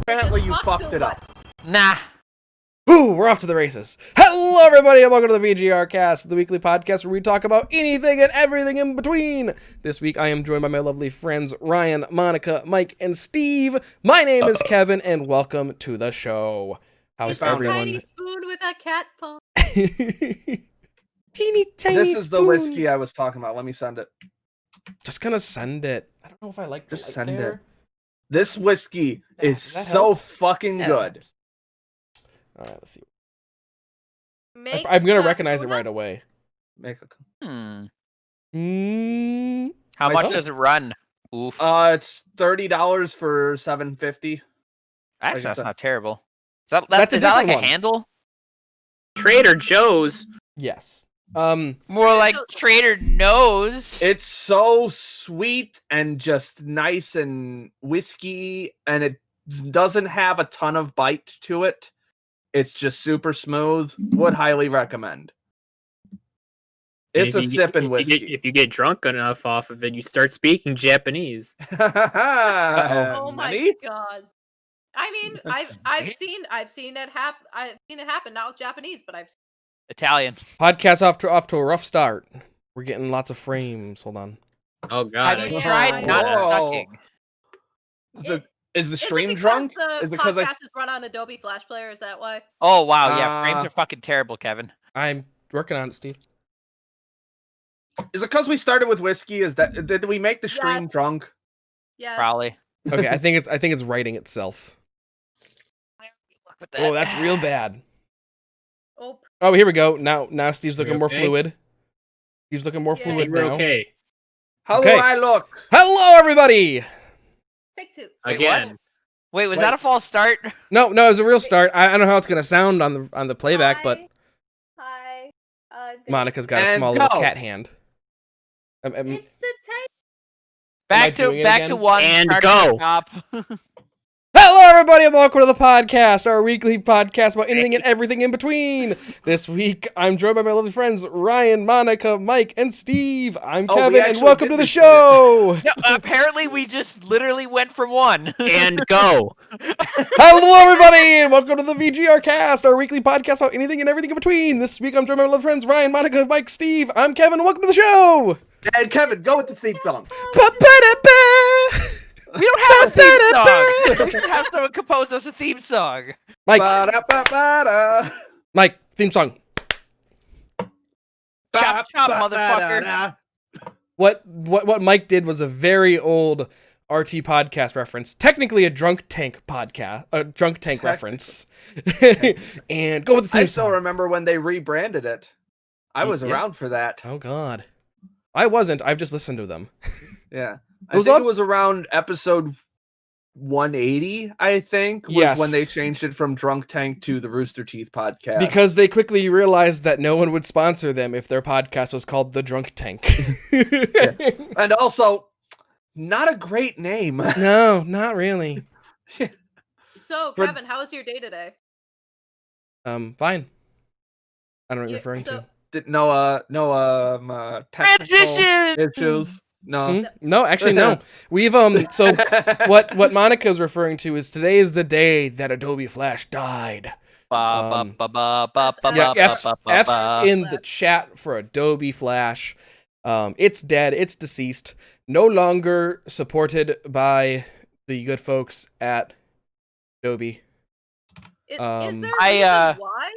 Apparently you fucked it up. Nah. Ooh, we're off to the races. Hello, everybody, and welcome to the VGRCast, the weekly podcast where we talk about anything and everything in between. This week, I am joined by my lovely friends Ryan, Monica, Mike, and Steve. My name is Kevin, and welcome to the show. How's everyone? Tiny spoon with a cat paw. Teeny tiny This is the spoon. whiskey I was talking about. Let me send it. Just gonna send it. I don't know if I like Just the send there. it. This whiskey is Does that so help? fucking good. All right, let's see. Make I'm gonna a recognize it donut? right away. Make a. How much Myself? does it run? Oof. It's $30 for $7.50. Actually, that's that. not terrible. That's a Is that like different a one. handle? Trader Joe's. Yes. More like Trader Knows. It's so sweet and just nice and whiskey, and it doesn't have a ton of bite to it. It's just super smooth. Would highly recommend. It's a sipping whiskey. If you get drunk enough off of it, you start speaking Japanese. Oh my Nani? god! I mean, I've seen it happen. I've seen it happen. Not with Japanese, but I've. Italian. Podcast off to a rough start. We're getting lots of frames. Hold on. Oh god! Have you Yeah. tried not Whoa. sucking? Is the Is it stream because drunk? The Is it because podcast is run on Adobe Flash Player. Is that why? Oh wow, yeah, frames Uh, are fucking terrible, Kevin. I'm working on it, Steve. Is it because we started with whiskey? Did we make the stream Yes. drunk? Yeah. Probably. Okay, I think it's writing itself. With that. Oh, that's real bad. Oh, Oh, here we go. Now Steve's looking You more okay? fluid. Steve's looking more Yeah. fluid We're now. okay. How Okay. do I look? Hello, everybody. take two. Wait, Again. Wait, was Wait. that a false start? No, it was a real start. I don't know how it's gonna sound on the playback, but Hi. Monica's got a And small little go. cat hand. It's the tape. Back doing it to again? one. And start go. Top. Hello, everybody, and welcome to the podcast, our weekly podcast about anything and everything in between. This week, I'm joined by my lovely friends Ryan, Monica, Mike, and Steve. I'm Oh, we Kevin, and actually welcome did to the this show. No, apparently we just literally went from one. And go. Hello, everybody, and welcome to the VGRCast, our weekly podcast about anything and everything in between. This week, I'm joined by my lovely friends Ryan, Monica, Mike, Steve. I'm Kevin, and welcome to the show. And Kevin, go with the theme song. Ba-ba-da-ba. We don't have a theme song. We should have someone compose us a theme song. Mike, Ba-da-ba-ba-da. Mike, theme song. Chop, chop, Ba-ba-da-da. What Mike did was a very old RT podcast reference, technically a drunk tank podcast, a drunk tank reference. And go with the theme I still song. remember when they rebranded it. I was Yeah. around for that. Oh God, I wasn't. I've just listened to them. Yeah. It I was think up- it was around episode 180, I think, was Yes. when they changed it from Drunk Tank to the Rooster Teeth podcast. Because they quickly realized that no one would sponsor them if their podcast was called The Drunk Tank. And also, not a great name. No, not really. So, For- Kevin, how was your day today? Fine. I don't know what you're Yeah, referring so- to. No technical Transition! issues. No. Hmm? No, actually, no. We've so what Monica's referring to is today is the day that Adobe Flash died. Yeah, F's in the chat for Adobe Flash. It's dead. It's deceased. No longer supported by the good folks at Adobe. Is Um, there I, a reason why?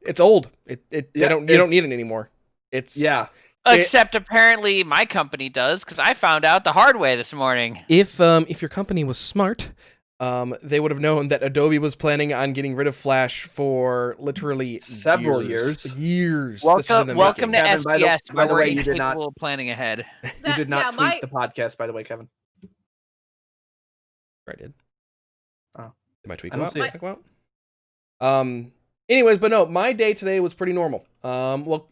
It's old. You Yeah, don't need it anymore. It's Yeah. Except apparently my company does, because I found out the hard way this morning. If your company was smart, they would have known that Adobe was planning on getting rid of Flash for literally Several years. This was in the Welcome to making. Kevin, SBS. by the we're way, you did not- incapable of planning ahead. You did not tweet my, the podcast, by the way, Kevin. I did. Oh. Did my tweet I go don't out? see it. Did it go out? Anyways, but no, my day today was pretty normal. Well,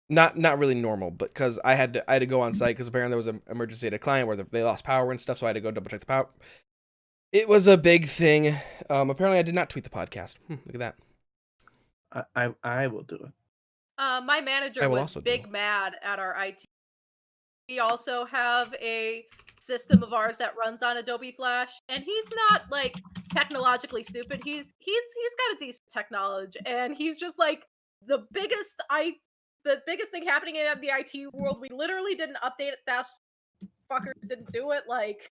not really normal, but because I had to go on site because apparently there was an emergency at a client where they lost power and stuff, so I had to go double check the power. It was a big thing. Apparently I did not tweet the podcast. Look at that. I will do it. my manager I will was also do big it. mad at our IT. We also have a system of ours that runs on Adobe Flash, and he's not like technologically stupid. He's got a decent technology, and he's just like the biggest thing happening in the IT world. We literally didn't update it. That fucker didn't do it. Like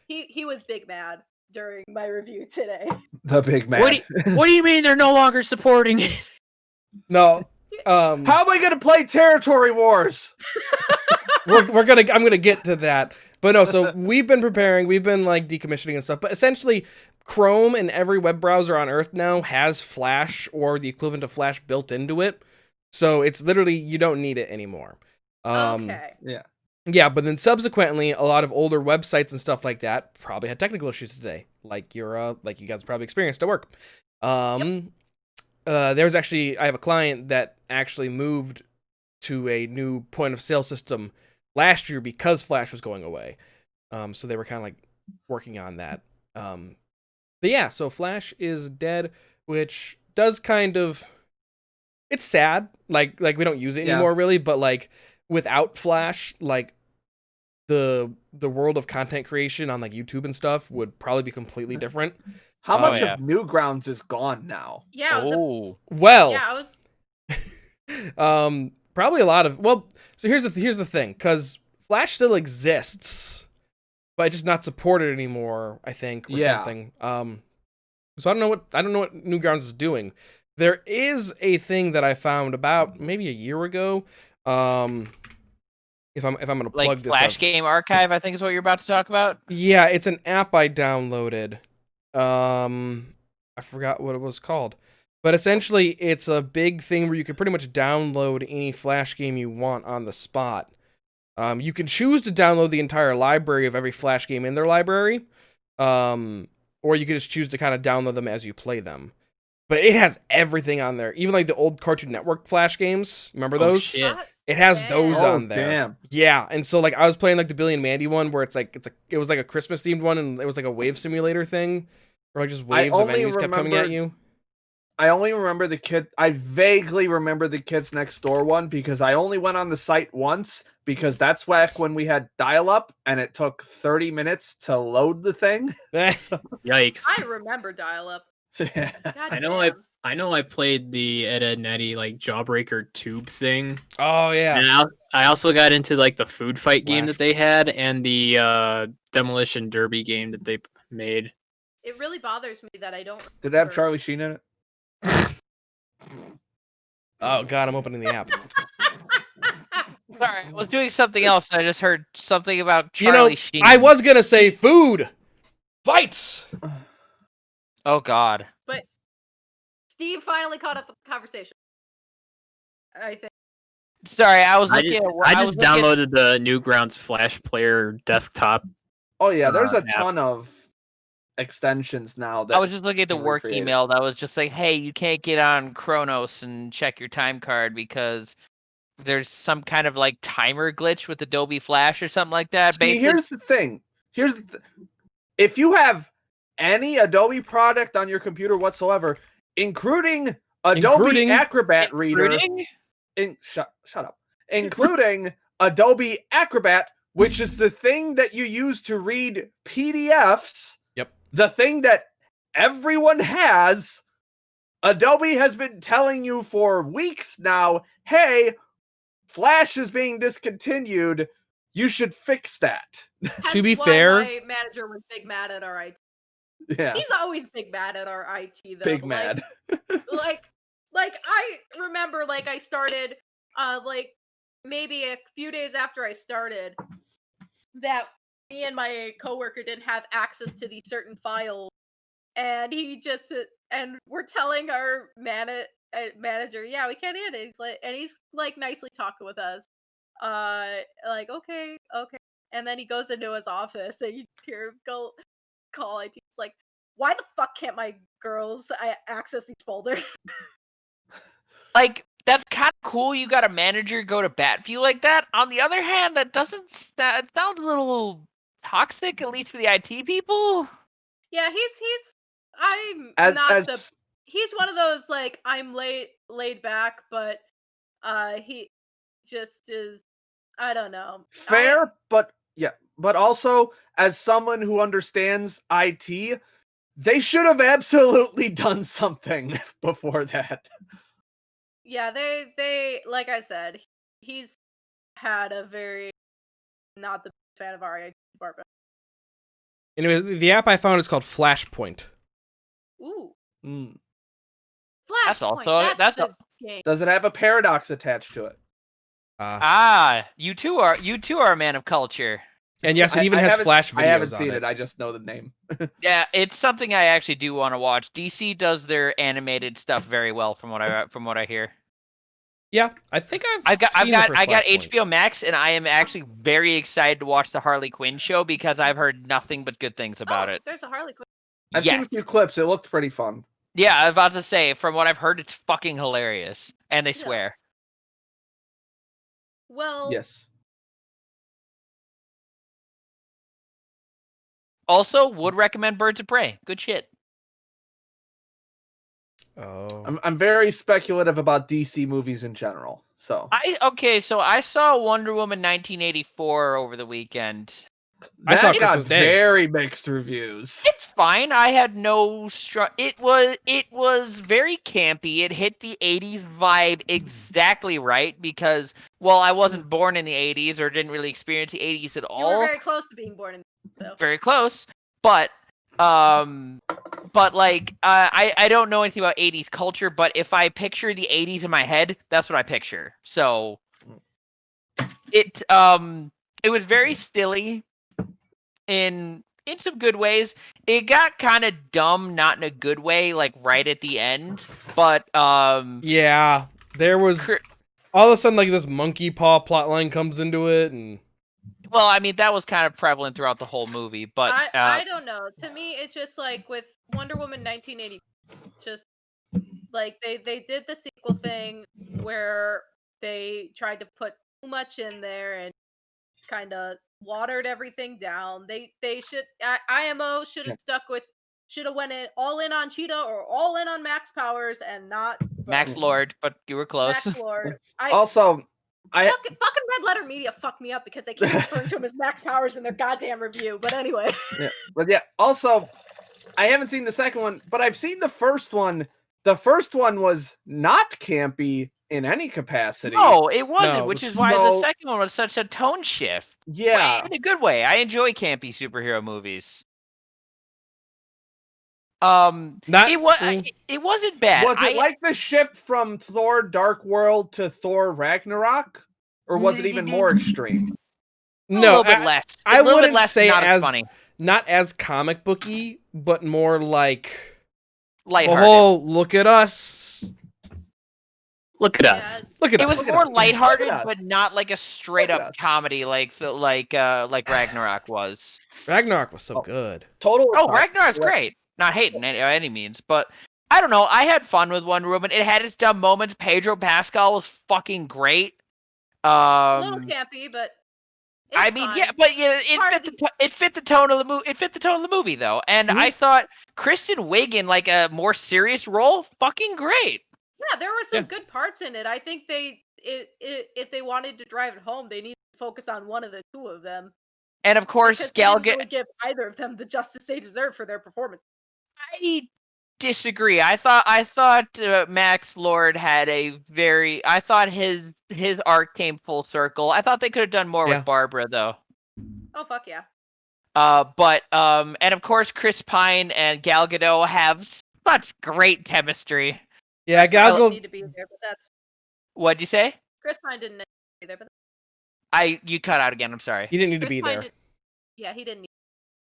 he was big mad during my review today. The big man. What do you mean they're no longer supporting it? No. How am I gonna play Territory Wars? I'm gonna get to that. But no, so we've been preparing, we've been like decommissioning and stuff, but essentially Chrome and every web browser on Earth now has Flash or the equivalent of Flash built into it. So it's literally, you don't need it anymore. Okay. Yeah, but then subsequently, a lot of older websites and stuff like that probably had technical issues today, like you guys probably experienced at work. There's actually, I have a client that actually moved to a new point of sale system last year because Flash was going away. So they were kind of like working on that. But yeah, so Flash is dead, which does kind of, it's sad. Like we don't use it anymore really, but like without Flash, like the world of content creation on like YouTube and stuff would probably be completely different. How much yeah. of Newgrounds is gone now? Yeah. Well, probably a lot of, so here's the thing, because Flash still exists, but it's just not supported anymore, I think, or something. So I don't know what Newgrounds is doing. There is a thing that I found about maybe a year ago. If I'm gonna plug Like this Flash up. Game Archive, I think is what you're about to talk about. Yeah, it's an app I downloaded. I forgot what it was called. But essentially, it's a big thing where you can pretty much download any Flash game you want on the spot. You can choose to download the entire library of every Flash game in their library, or you can just choose to kind of download them as you play them. But it has everything on there, even like the old Cartoon Network Flash games. Remember those? Shit. It has those Oh, on there. damn. Yeah, and so like I was playing like the Billy and Mandy one, where it was like a Christmas themed one, and it was like a wave simulator thing, where like just waves of enemies kept coming at you. I only remember I vaguely remember the Kids Next Door one because I only went on the site once because that's back when we had dial-up and it took 30 minutes to load the thing. Yikes. I remember dial-up. Yeah. I know I played the Ed, Edd n Eddy like Jawbreaker tube thing. Oh yeah. And I also got into like the food fight game Flash. that they had and the Demolition Derby game that they made. It really bothers me that I don't. Did it have remember. Charlie Sheen in it? Oh god, I'm opening the app. Sorry, I was doing something else and I just heard something about Charlie Sheen. I was gonna say food fights. Oh God. But Steve finally caught up with the conversation. I think. Sorry, I was I looking. just downloaded the Newgrounds Flash Player desktop. Oh yeah, there's a app. ton of extensions now. That I was just looking at the can work recreate it. email that was just like, hey, you can't get on Kronos and check your time card because there's some kind of like timer glitch with Adobe Flash or something like that. See, Basically, here's the thing. If you have any Adobe product on your computer whatsoever, including Adobe Acrobat Reader, shut up, including Adobe Acrobat, which is the thing that you use to read PDFs. Yep. The thing that everyone has. Adobe has been telling you for weeks now, hey, Flash is being discontinued. You should fix that. To be Hence why fair, my manager was big mad at our IT. Yeah. He's always big mad at our IT though. Big like, mad. like I remember like I started like maybe a few days after I started that me and my coworker didn't have access to these certain files, and he just and we're telling our manager, yeah, we can't add it. He's like nicely talking with us, like okay, and then he goes into his office and you hear him call IT. It's like, why the fuck can't my girls access these folders? like that's kind of cool. You got a manager go to bat for you like that. On the other hand, that sounds a little toxic, at least for the IT people. Yeah, he's one of those like I'm laid back, but he just is, I don't know. Fair, but also as someone who understands IT, They should have absolutely done something before that. Yeah, they like I said, he's had a very not the biggest fan of our IT department. Anyway, the app I found is called Flashpoint. Ooh, Mm. That's Flashpoint. also- That's that's the game. Does it have a paradox attached to it? You two are a man of culture. And yes, it even has haven't- Flash videos I haven't on seen it. it. I just know the name. Yeah, it's something I actually do want to watch. DC does their animated stuff very well, from what I hear. Yeah, I think I got Flashpoint. HBO Max, and I am actually very excited to watch the Harley Quinn show because I've heard nothing but good things about it. There's a Harley Quinn. I've seen a few clips. It looked pretty fun. Yeah, I was about to say, from what I've heard, it's fucking hilarious, and they swear. Well, Yes. Also, would recommend Birds of Prey. Good shit. Oh. I'm very speculative about DC movies in general. So So I saw Wonder Woman 1984 over the weekend. I saw that got Christmas Day. very mixed reviews. It's fine. I had no It was very campy. It hit the 80s vibe exactly right because, well, I wasn't born in the 80s or didn't really experience the 80s at you all. were very close to being born in. Though. Very close, but like I don't know anything about 80s culture, but if I picture the 80s in my head, that's what I picture. So it was very silly in some good ways. It got kind of dumb, not in a good way, like right at the end, but Yeah, there was all of a sudden like this monkey paw plotline comes into it, and well, I mean that was kind of prevalent throughout the whole movie, but I don't know. To me, it's just like with Wonder Woman 1980, just like they did the sequel thing where they tried to put too much in there and kind of watered everything down. They should IMO should have should have went all in on Cheetah or all in on Max Powers and not Max Lord, but you were close. Max Lord. Also, fucking Red Letter Media fucked me up because they keep referring to him as Max Powers in their goddamn review. But anyway. Also, I haven't seen the second one, but I've seen the first one. The first one was not campy in any capacity. No, it wasn't, No, it which was is why so- the second one was such a tone shift. Yeah. In a good way. I enjoy campy superhero movies. It wasn't bad. Was it like the shift from Thor Dark World to Thor Ragnarok? Or was it even more extreme? a no, little bit less. I A little bit wouldn't less, say not as funny. not as comic booky, but more like, Lighthearted. oh, look at us, Look at us. look at It us. was more lighthearted, Look at us. but not like a straight Look at up us. comedy like Ragnarok was. Ragnarok was so good. Total. Oh, Ragnarok's great. Not hating by any means, but I don't know. I had fun with Wonder Woman. It had its dumb moments. Pedro Pascal was fucking great. A little campy, but it's I mean, fine. yeah, but yeah, it fit the tone of the movie. It fit the tone of the movie, though, and I thought Kristen Wiig in like a more serious role, fucking great. Yeah, there were some good parts in it. I think if they wanted to drive it home, they need to focus on one of the two of them. And of course, Because Gal they didn't really Gadot. give either of them the justice they deserve for their performance. I disagree. I thought Max Lord had a very. I thought his arc came full circle. I thought they could have done more Yeah. with Barbara though. Oh fuck yeah! And of course, Chris Pine and Gal Gadot have such great chemistry. Yeah, Gal Chris Pine Gadot. didn't need to be there, but that's What'd you say? Chris Pine didn't need to be there, but You cut out again. I'm sorry. He didn't need to Chris be Pine there, did- yeah, he didn't.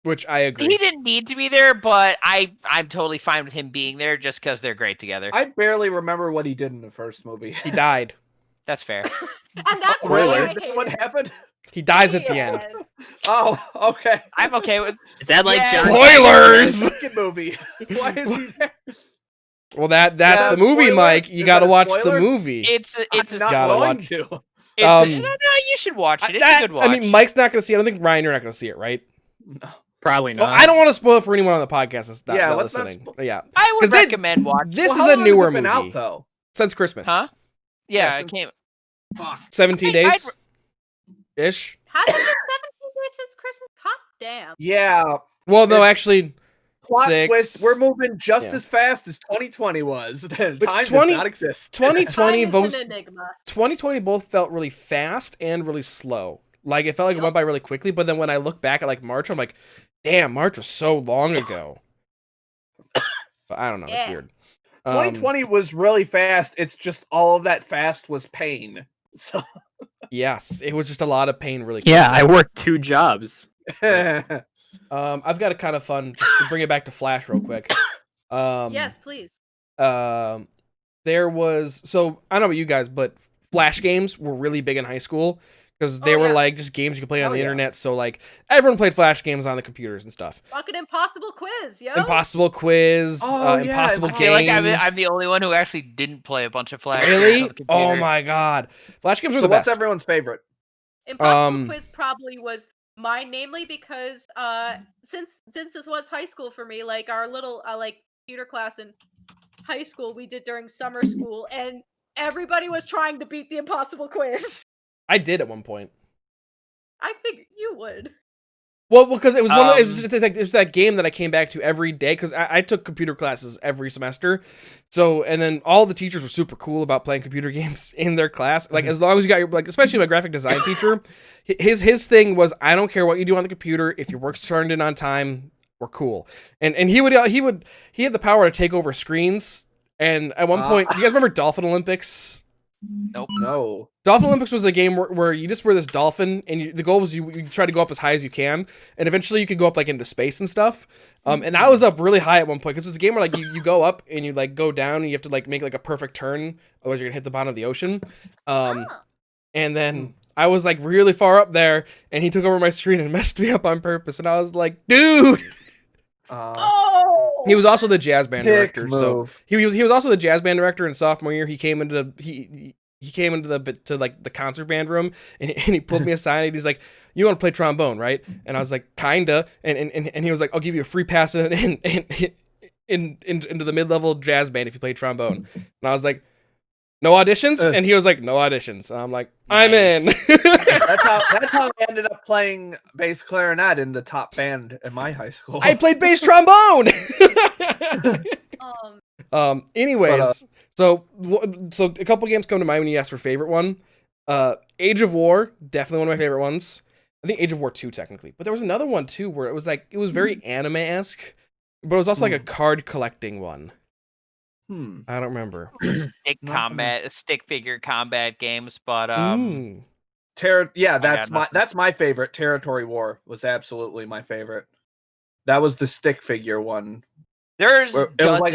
which I agree. He didn't need to be there, but I'm totally fine with him being there just because they're great together. I barely remember what he did in the first movie. He died. That's fair. And that's Really? why I Is that hated what it. happened? He dies at the end. end. Oh, okay. I'm okay with. Is that like Yeah. John? Spoilers! Second movie. Why is he there? Well, that's Yeah, the movie, spoiler? Mike. You Is got to that a watch the spoiler? movie. It's I'm a not gotta going watch. to. no, you should watch it. It's a good watch. I mean, Mike's not going to see it. I don't think Ryan, you're not going to see it, right? Probably Well, not. I don't want to spoil it for anyone on the podcast that's not, Yeah, not let's not listening. spo- Yeah, I would 'Cause they- recommend watching. this Well, is how a long has newer it been movie out though? since Christmas. Huh? Yeah, since- it came. 17 I'd- days ish. Has it been 17 days since Christmas? Hot damn. Yeah. Well, no, actually, Plot 6. twist, we're moving just Yeah. as fast as 2020 was. Time does 20 not exist. 2020 Time is an enigma. 2020 both felt really fast and really slow. Like it felt like it went by really quickly, but then when I look back at like March, I'm like, damn, March was so long ago. But I don't know, it's weird. 2020 was really fast. It's just all of that fast was pain. So Yes, it was just a lot of pain really quickly. Yeah, I worked 2 jobs. I've got a kind of fun just to bring it back to Flash real quick. Yes, please. There was, so I don't know about you guys, but Flash games were really big in high school because they Oh, were yeah. like just games you could play on Hell the yeah. internet. So like everyone played Flash games on the computers and stuff. Fucking impossible quiz, yo. Impossible Quiz, Oh, yeah, Impossible I feel like Game. I'm the only one who actually didn't play a bunch of Flash games on Really? the computer. Oh my god, Flash games were so the what's best. everyone's favorite? Impossible quiz probably was mine, namely because since this was high school for me, like our little like computer class in high school we did during summer school, and everybody was trying to beat the impossible quiz. I did at one point. I figured you would. Well, because it was one of, it was just like, it was that game that I came back to every day because I took computer classes every semester. So, and then all the teachers were super cool about playing computer games in their class. Like, as long as you got your, like, especially my graphic design teacher, his thing was, I don't care what you do on the computer. If your work's turned in on time, we're cool. And he had the power to take over screens. And at one point, you guys remember Dolphin Olympics? Nope. No. Dolphin Olympics was a game where you just were this dolphin, and the goal was you try to go up as high as you can, and eventually you could go up like into space and stuff. And I was up really high at one point because it was a game where like you go up and you like go down and you have to like make like a perfect turn, otherwise you're gonna hit the bottom of the ocean. And then I was like really far up there, and he took over my screen and messed me up on purpose, and I was like, dude. Oh. He was also the jazz band Dick director. move. So he was also the jazz band director in sophomore year. He came into the concert band room and he pulled me aside and he's like, "You want to play trombone, right?" And I was like, "Kinda." And he was like, "I'll give you a free pass into the mid-level jazz band if you play trombone." And I was like, "No auditions?" And he was like, "No auditions." And I'm like, "I'm in." That's how I ended up playing bass clarinet in the top band in my high school. I played bass trombone. Anyways, so a couple games come to mind when you ask for favorite one. Age of War, definitely one of my favorite ones. I think Age of War 2 technically, but there was another one too where it was very anime-esque, but it was also like a card collecting one. I don't remember. Stick figure combat games, but that's my favorite. Territory War was absolutely my favorite. That was the stick figure one. It was like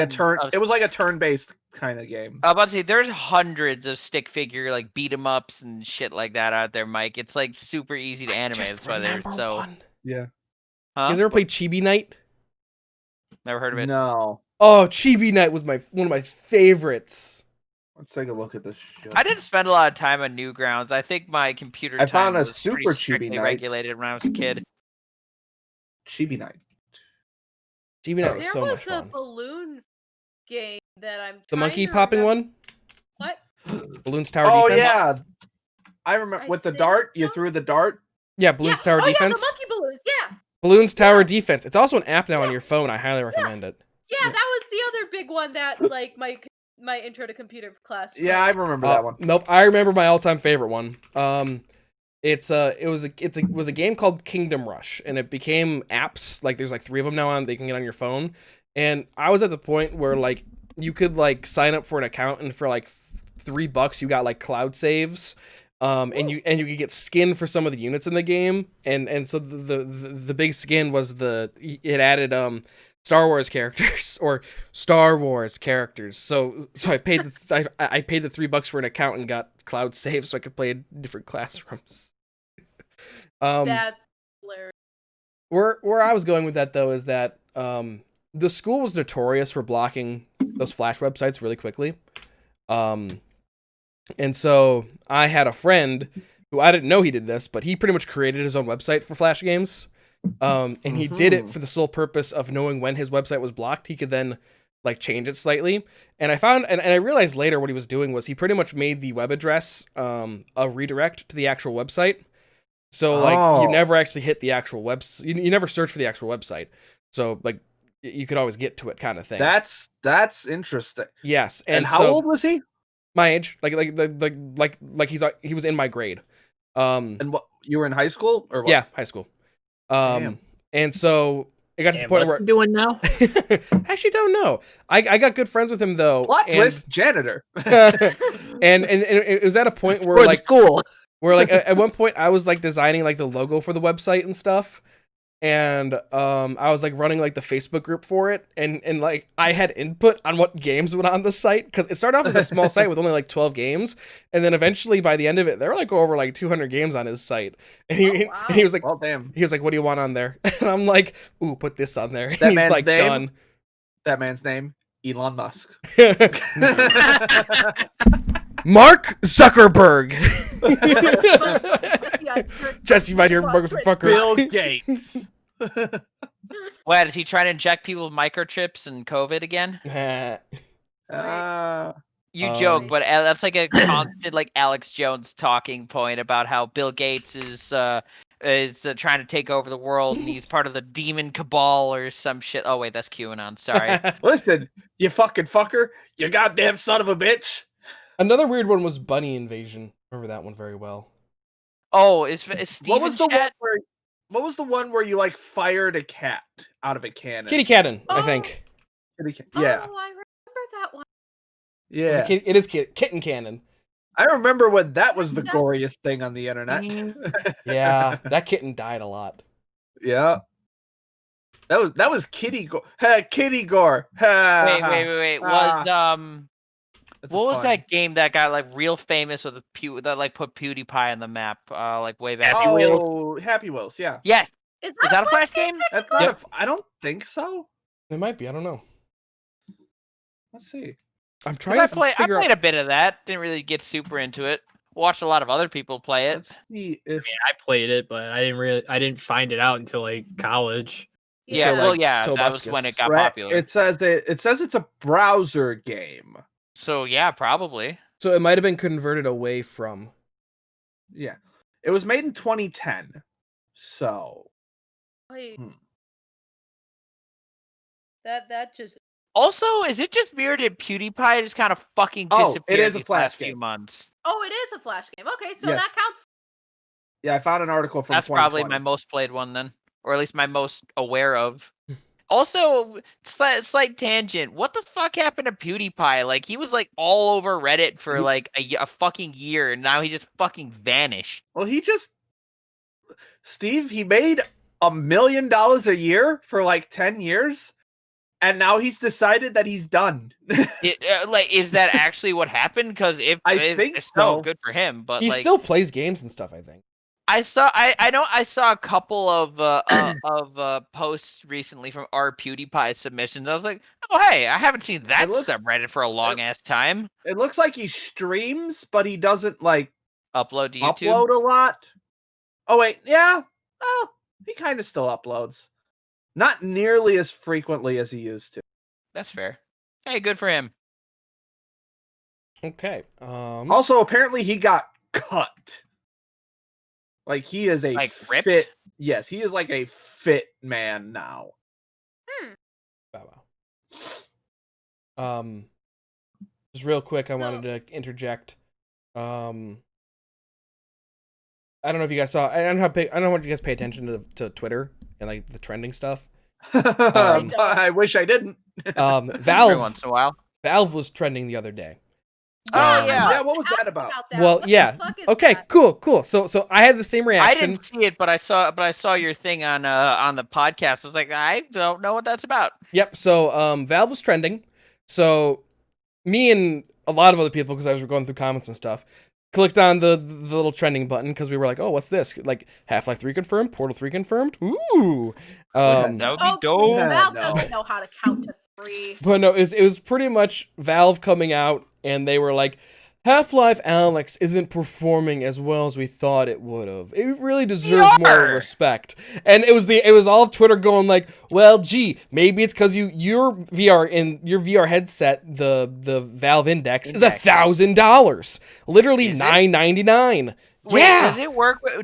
a turn-based kind of game. I was about to say there's hundreds of stick figure like beat 'em ups and shit like that out there, Mike. It's like super easy to animate. That's why they're so. One. Yeah. Huh? You guys ever played Chibi Night? Never heard of it. No. Oh, Chibi Night was one of my favorites. Let's take a look at this shit. I didn't spend a lot of time on Newgrounds. I think my computer time was pretty strictly regulated when I was a kid. Chibi Night. Chibi Night was so much fun. There was a balloon game that I'm the monkey popping one? What? Balloons Tower Defense? Oh, yeah. I remember with the dart, you threw the dart. Yeah, Balloons Tower Defense. Yeah, the monkey balloons, yeah. Balloons Tower Defense. It's also an app now on your phone. I highly recommend it. Yeah, that was the other big one that like my intro to computer class. Yeah, I remember that one. Nope, I remember my all-time favorite one. It was a game called Kingdom Rush, and it became apps. Like there's like 3 of them now on that you can get on your phone. And I was at the point where like you could like sign up for an account, and for like $3 you got like cloud saves. And you could get skin for some of the units in the game, and so the big skin was it added Star Wars characters or Star Wars characters. So I paid I paid the $3 for an account and got cloud saves so I could play in different classrooms. That's hilarious. Where I was going with that though is that the school was notorious for blocking those Flash websites really quickly. And so I had a friend who I didn't know he did this, but he pretty much created his own website for Flash games. And he did it for the sole purpose of knowing when his website was blocked. He could then like change it slightly. And I found, and I realized later what he was doing was he pretty much made the web address a redirect to the actual website. So like you never actually hit the actual website. You never search for the actual website. So like you could always get to it, kind of thing. That's interesting. Yes, And how so, old was he? My age, like he was in my grade. And what, you were in high school or what? Yeah, high school. Damn. And so it got to the And point what's where he doing now? I actually don't know. I got good friends with him though. Plot twist, janitor. and it was at a point where For the like school. at one point I was like designing like the logo for the website and stuff. And I was like running like the Facebook group for it, and like I had input on what games went on the site, because it started off as a small site with only like 12 games, and then eventually by the end of it there were like over like 200 games on his site, and he was like, well, damn. he was like, what do you want on there? And I'm like, ooh, put this on there. And That he's man's like, name? done. That man's name, Elon Musk. Mark Zuckerberg. Yeah, Jesse, my dear motherfucker. Bill Gates. What, is he trying to inject people with microchips and COVID again? You joke, but that's like a constant like Alex Jones talking point about how Bill Gates is trying to take over the world and he's part of the demon cabal or some shit. Oh wait, that's QAnon. Sorry. Listen, you fucking fucker, you goddamn son of a bitch. Another weird one was Bunny Invasion. Remember that one very well. Oh, is Steve What was in the one chat? where? What was the one where you like fired a cat out of a cannon? Kitty Cannon, I Oh. think. Yeah, Oh, I remember that one. yeah. It is Kitten Cannon. I remember when that was the That- goriest thing on the internet. Yeah, that kitten died a lot. Yeah. That was Kitty Gore. Kitty Gore. Wait. That's What a was pun. that game that got like real famous with that like put PewDiePie on the map like way back? Happy Wheels. Oh, Happy Wheels. Yeah. Yes. Is Is that a Flash game? That's not Yep. I don't think so. It might be. I don't know. Let's see. I'm trying 'Cause to I figure played out. a bit of that. Didn't really get super into it. Watched a lot of other people play it. Let's see if I played it, but I didn't find it out until like college. Yeah, Till, well, like, yeah, that was Tobuscus. when it got Right, popular. it says it's a browser game. So yeah, probably. So it might have been converted away from. Yeah. It was made in 2010. So Wait. Hmm. That just Also, is it just weird that PewDiePie just kind of fucking Oh, it disappeared is a these Flash last few game. months? Oh, it is a Flash game. Okay, so Yes. that counts. yeah, I found an article from That's probably 2020. my most played one then, or at least my most aware of. Also, slight tangent. What the fuck happened to PewDiePie? Like he was like all over Reddit for like a fucking year, and now he just fucking vanished. Well, Steve, he made $1 million a year for like 10 years, and now he's decided that he's done. Like, is that actually what happened? Because if think if so. good for him. But He like, still plays games and stuff, I think. I know I saw a couple of posts recently from our PewDiePie submissions. I was like, oh hey, I haven't seen that looks- subreddit for a long ass time. It looks like he streams, but he doesn't like Upload to YouTube. upload a lot. Oh wait, yeah. Well, he kind of still uploads. Not nearly as frequently as he used to. That's fair. Hey, good for him. Okay. Also, apparently he got cut. Like he is a Like, ripped? fit. Yes, he is like a fit man now. Wow. Just real quick, I wanted to interject. I don't know if you guys saw. I don't know if you guys pay attention to Twitter and like the trending stuff. I wish I didn't. Every Valve once in a while. was trending the other day. Oh, yeah. Yeah, what was that about? Well, What the yeah. fuck is Okay, that? cool. So I had the same I reaction. didn't see it, but I saw your thing on the podcast. I was like, I don't know what that's about. Yep. So Valve was trending. So me and a lot of other people, because I was going through comments and stuff, clicked on the little trending button because we were like, oh, what's this? Like Half-Life 3 confirmed, Portal 3 confirmed. Ooh. That would be Oh, dope. Valve No. doesn't know how to count to 3. But no, it was pretty much Valve coming out and they were like, Half-Life Alyx isn't performing as well as we thought it would have. It really deserves more Yarr! respect. And it was all of Twitter going like, well, gee, maybe it's because your VR headset, the Valve Index is Index. $1,000, literally Is it? $9.99. Wait, Yeah,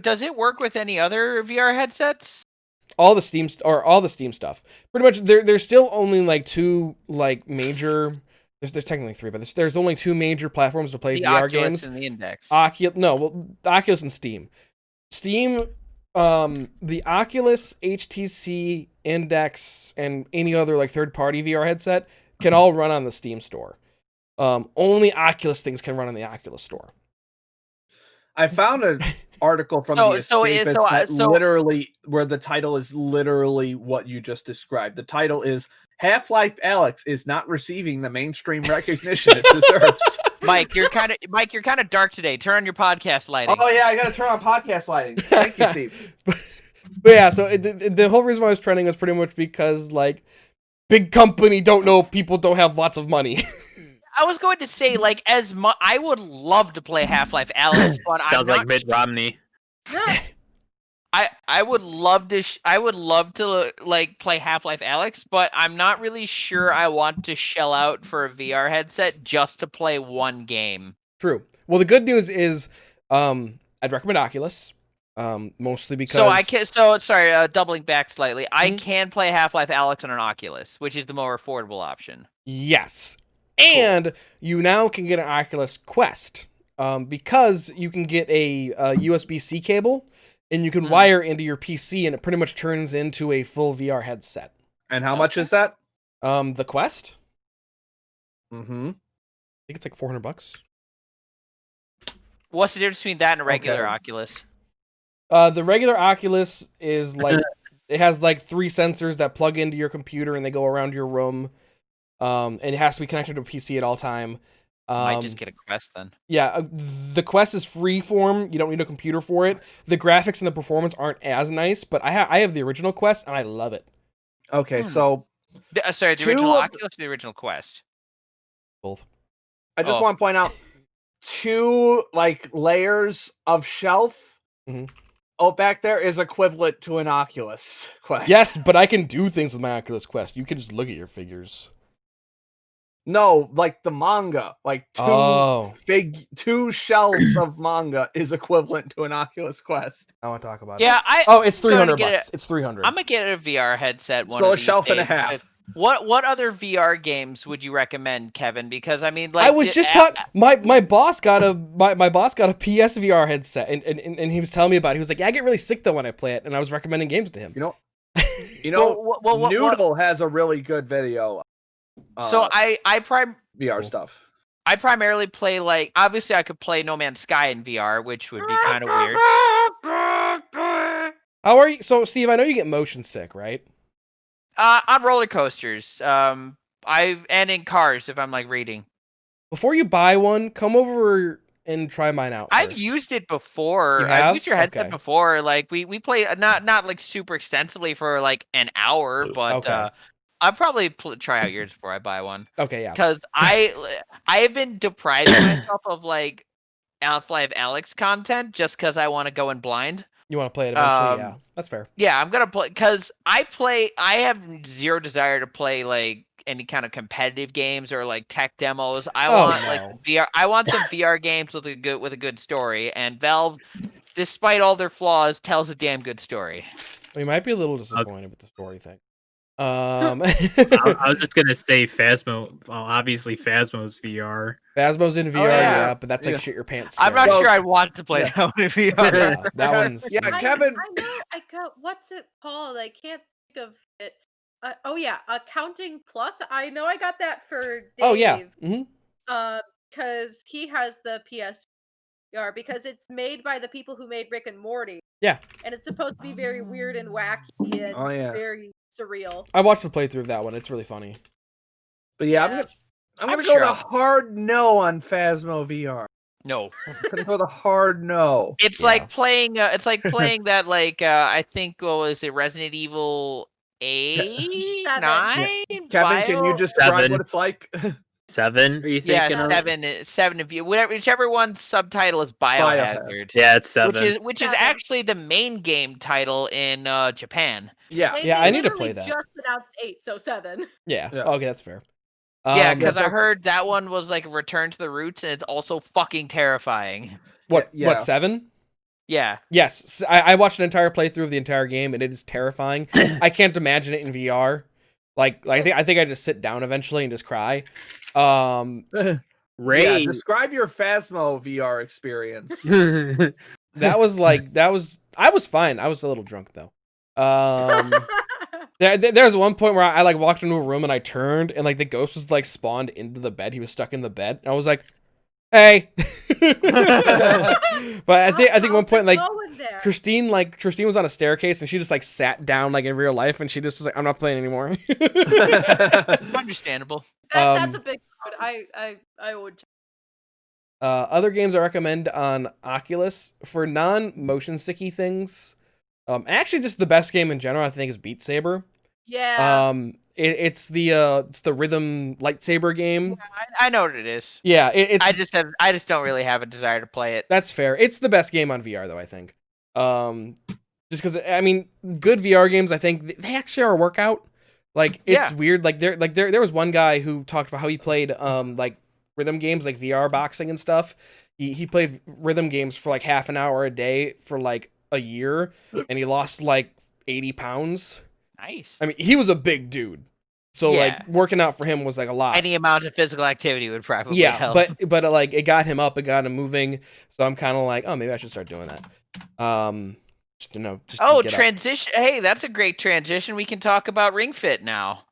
does it work with any other VR headsets? all the Steam stuff. Pretty much, there's still only like two like major. There's technically three, but there's only two major platforms to play The VR Oculus games. and the Index. Oculus and Steam. The Oculus, HTC, Index, and any other like third-party VR headset can all run on the Steam store. Only Oculus things can run on the Oculus store. I found an article from the Escapist literally where the title is literally what you just described. The title is Half-Life Alyx is not receiving the mainstream recognition it deserves. Mike, you're kind of dark today. Turn on your podcast lighting. Oh yeah, I gotta turn on podcast lighting. Thank you, Steve. But yeah, so the whole reason why I was trending was pretty much because like big company people don't have lots of money. I was going to say like I would love to play Half-Life Alyx, but Sounds like Mitt Romney. I would love to like play Half-Life Alyx, but I'm not really sure I want to shell out for a VR headset just to play one game. True. Well, the good news is I'd recommend Oculus. Mostly because doubling back slightly. I can play Half-Life Alyx on an Oculus, which is the more affordable option. Yes. And you now can get an Oculus Quest because you can get a USB-C cable and you can wire into your PC and it pretty much turns into a full VR headset. And how much is that? The Quest? Mm-hmm. I think it's like $400. What's the difference between that and a regular Oculus? The regular Oculus is like it has like 3 sensors that plug into your computer and they go around your room. And it has to be connected to a PC at all time. Might just get a Quest then. Yeah, the Quest is freeform. You don't need a computer for it. The graphics and the performance aren't as nice, but I have the original Quest and I love it. Okay, so the original Oculus or the original Quest? Both. I just want to point out 2 like layers of shelf. Mm-hmm. Oh, back there is equivalent to an Oculus Quest. Yes, but I can do things with my Oculus Quest. You can just look at your figures. No, like the manga, like 2 shelves of manga is equivalent to an Oculus Quest. I want to talk about it. Yeah, it's $300. It's $300. I'm gonna get a VR headset. So a shelf and a half. What other VR games would you recommend, Kevin? Because I mean, like I was just my boss got a PSVR headset, and he was telling me about it. He was like, "Yeah, I get really sick though when I play it," and I was recommending games to him. Noodle has a really good video. So VR stuff. I primarily play like obviously I could play No Man's Sky in VR, which would be kind of weird. How are you? So Steve, I know you get motion sick, right? On roller coasters. And in cars if I'm like reading. Before you buy one, come over and try mine out first. I've used it before. You have? I've used your headset before. Like we play not like super extensively for like an hour, but I'll probably try out yours before I buy one. Okay, yeah. Because I have been depriving myself of like Half-Life Alyx content just because I want to go in blind. You want to play it eventually? Yeah, that's fair. Yeah, I'm gonna play because I have zero desire to play like any kind of competitive games or like tech demos. I want like VR. I want some VR games with a good story. And Valve, despite all their flaws, tells a damn good story. We might be a little disappointed with the story thing. I was just gonna say Phasmo. Well, obviously Phasmo's VR. Phasmo's in VR, yeah, but that's like shit your pants. I'm not sure I'd want to play that one in VR. That one's Kevin. I got what's it called? I can't think of it. Accounting Plus. I know I got that for Dave. Oh yeah. Because he has the PSVR because it's made by the people who made Rick and Morty. Yeah. And it's supposed to be very weird and wacky and very surreal. I watched the playthrough of that one. It's really funny. But yeah, I'm gonna go with a hard no on Phasmo VR. No. I'm gonna go with a hard no. It's like playing. It's like playing that. Like I think what was it? Resident Evil 8, 9. Kevin, can you just describe what it's like? 7? Are you thinking? Yeah, 7 of you. Whichever one's subtitle is Biohazard. Yeah, it's 7. Which is actually the main game title in Japan. Yeah, they I need to play that. Just announced 8, so 7. Yeah. Okay, that's fair. Yeah, because I heard that one was like a return to the roots, and it's also fucking terrifying. What 7? Yeah. Yes, I watched an entire playthrough of the entire game, and it is terrifying. I can't imagine it in VR. Like I think I just sit down eventually and just cry. Ray. Yeah, describe your Phasmo VR experience. That was I was fine. I was a little drunk though. There was one point where I like walked into a room and I turned and like the ghost was like spawned into the bed. He was stuck in the bed. And I was like, "Hey." But I think at one point like Christine was on a staircase and she just like sat down like in real life and she just was like, "I'm not playing anymore." Understandable. That's a big one. I would. Other games I recommend on Oculus for non-motion sticky things. Actually, just the best game in general, I think, is Beat Saber. Yeah. It's the rhythm lightsaber game. I know what it is. Yeah, it's. I just don't really have a desire to play it. That's fair. It's the best game on VR, though. I think. Just because I mean, good VR games, I think they actually are a workout. Like it's weird. Like there was one guy who talked about how he played like rhythm games like VR boxing and stuff. He played rhythm games for like half an hour a day for like a year, and he lost like 80 pounds. Nice. I mean, he was a big dude, so like working out for him was like a lot. Any amount of physical activity would probably help. but like it got him up, it got him moving. So I'm kind of like, oh, maybe I should start doing that. Transition. Hey, that's a great transition. We can talk about Ring Fit now.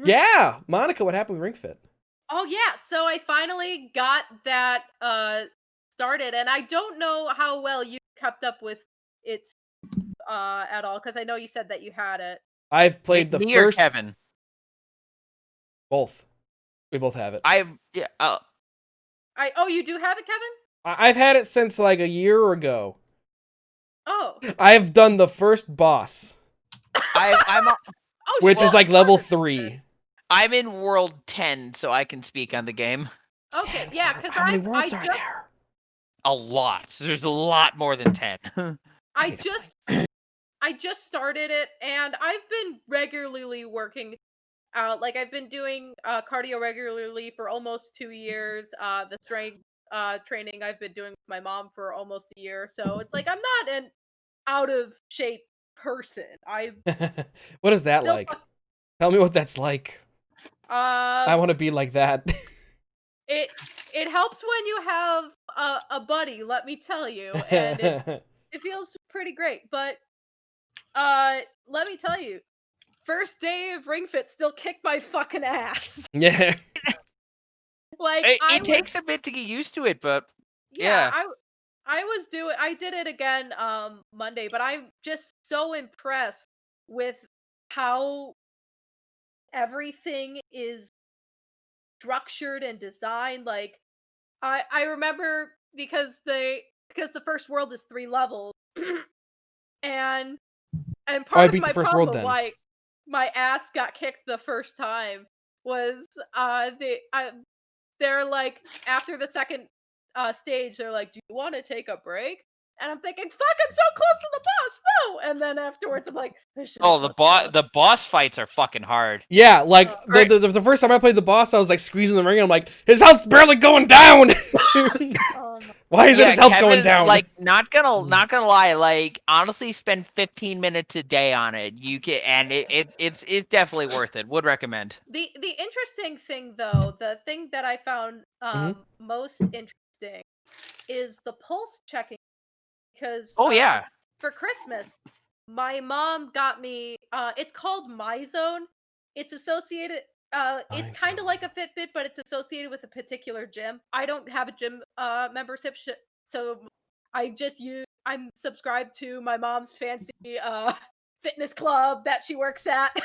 Yeah, Monica, what happened with Ring Fit? Oh yeah, so I finally got that started, and I don't know how well you kept up with it at all, because I know you said that you had it. I've played the Me first. Or Kevin. Both. We both have it. Oh, you do have it, Kevin? I've had it since like a year ago. Oh. I've done the first boss. I'm which is like level 3. I'm in world 10, so I can speak on the game. Okay, yeah, because how many worlds are there? A lot. There's a lot more than 10. I just started it, and I've been regularly working out. Like I've been doing cardio regularly for almost 2 years. The strength training I've been doing with my mom for almost a year. So it's like I'm not an out of shape person. What is that like? Tell me what that's like. I want to be like that. It helps when you have a buddy, let me tell you, and it feels pretty great. But let me tell you, first day of Ring Fit still kicked my fucking ass. Yeah. Like it takes a bit to get used to it, but yeah. I did it again Monday, but I'm just so impressed with how everything is structured and designed. Like I remember because the first world is 3 levels. and part of my problem why my ass got kicked the first time was they're like, after the second stage, they're like, do you want to take a break? And I'm thinking, fuck, I'm so close to the boss, no! And then afterwards, I'm like, the boss fights are fucking hard. Yeah, like the first time I played the boss, I was like squeezing the ring, and I'm like, his health's barely going down. Why is his health going down? Like, not gonna lie, like honestly, spend 15 minutes a day on it. You can, and it's definitely worth it. Would recommend. The interesting thing, though, the thing that I found most interesting is the pulse checking, because for Christmas, my mom got me. It's called MyZone. It's associated. It's kind of like a Fitbit, but it's associated with a particular gym. I don't have a gym membership, so I'm subscribed to my mom's fancy fitness club that she works at.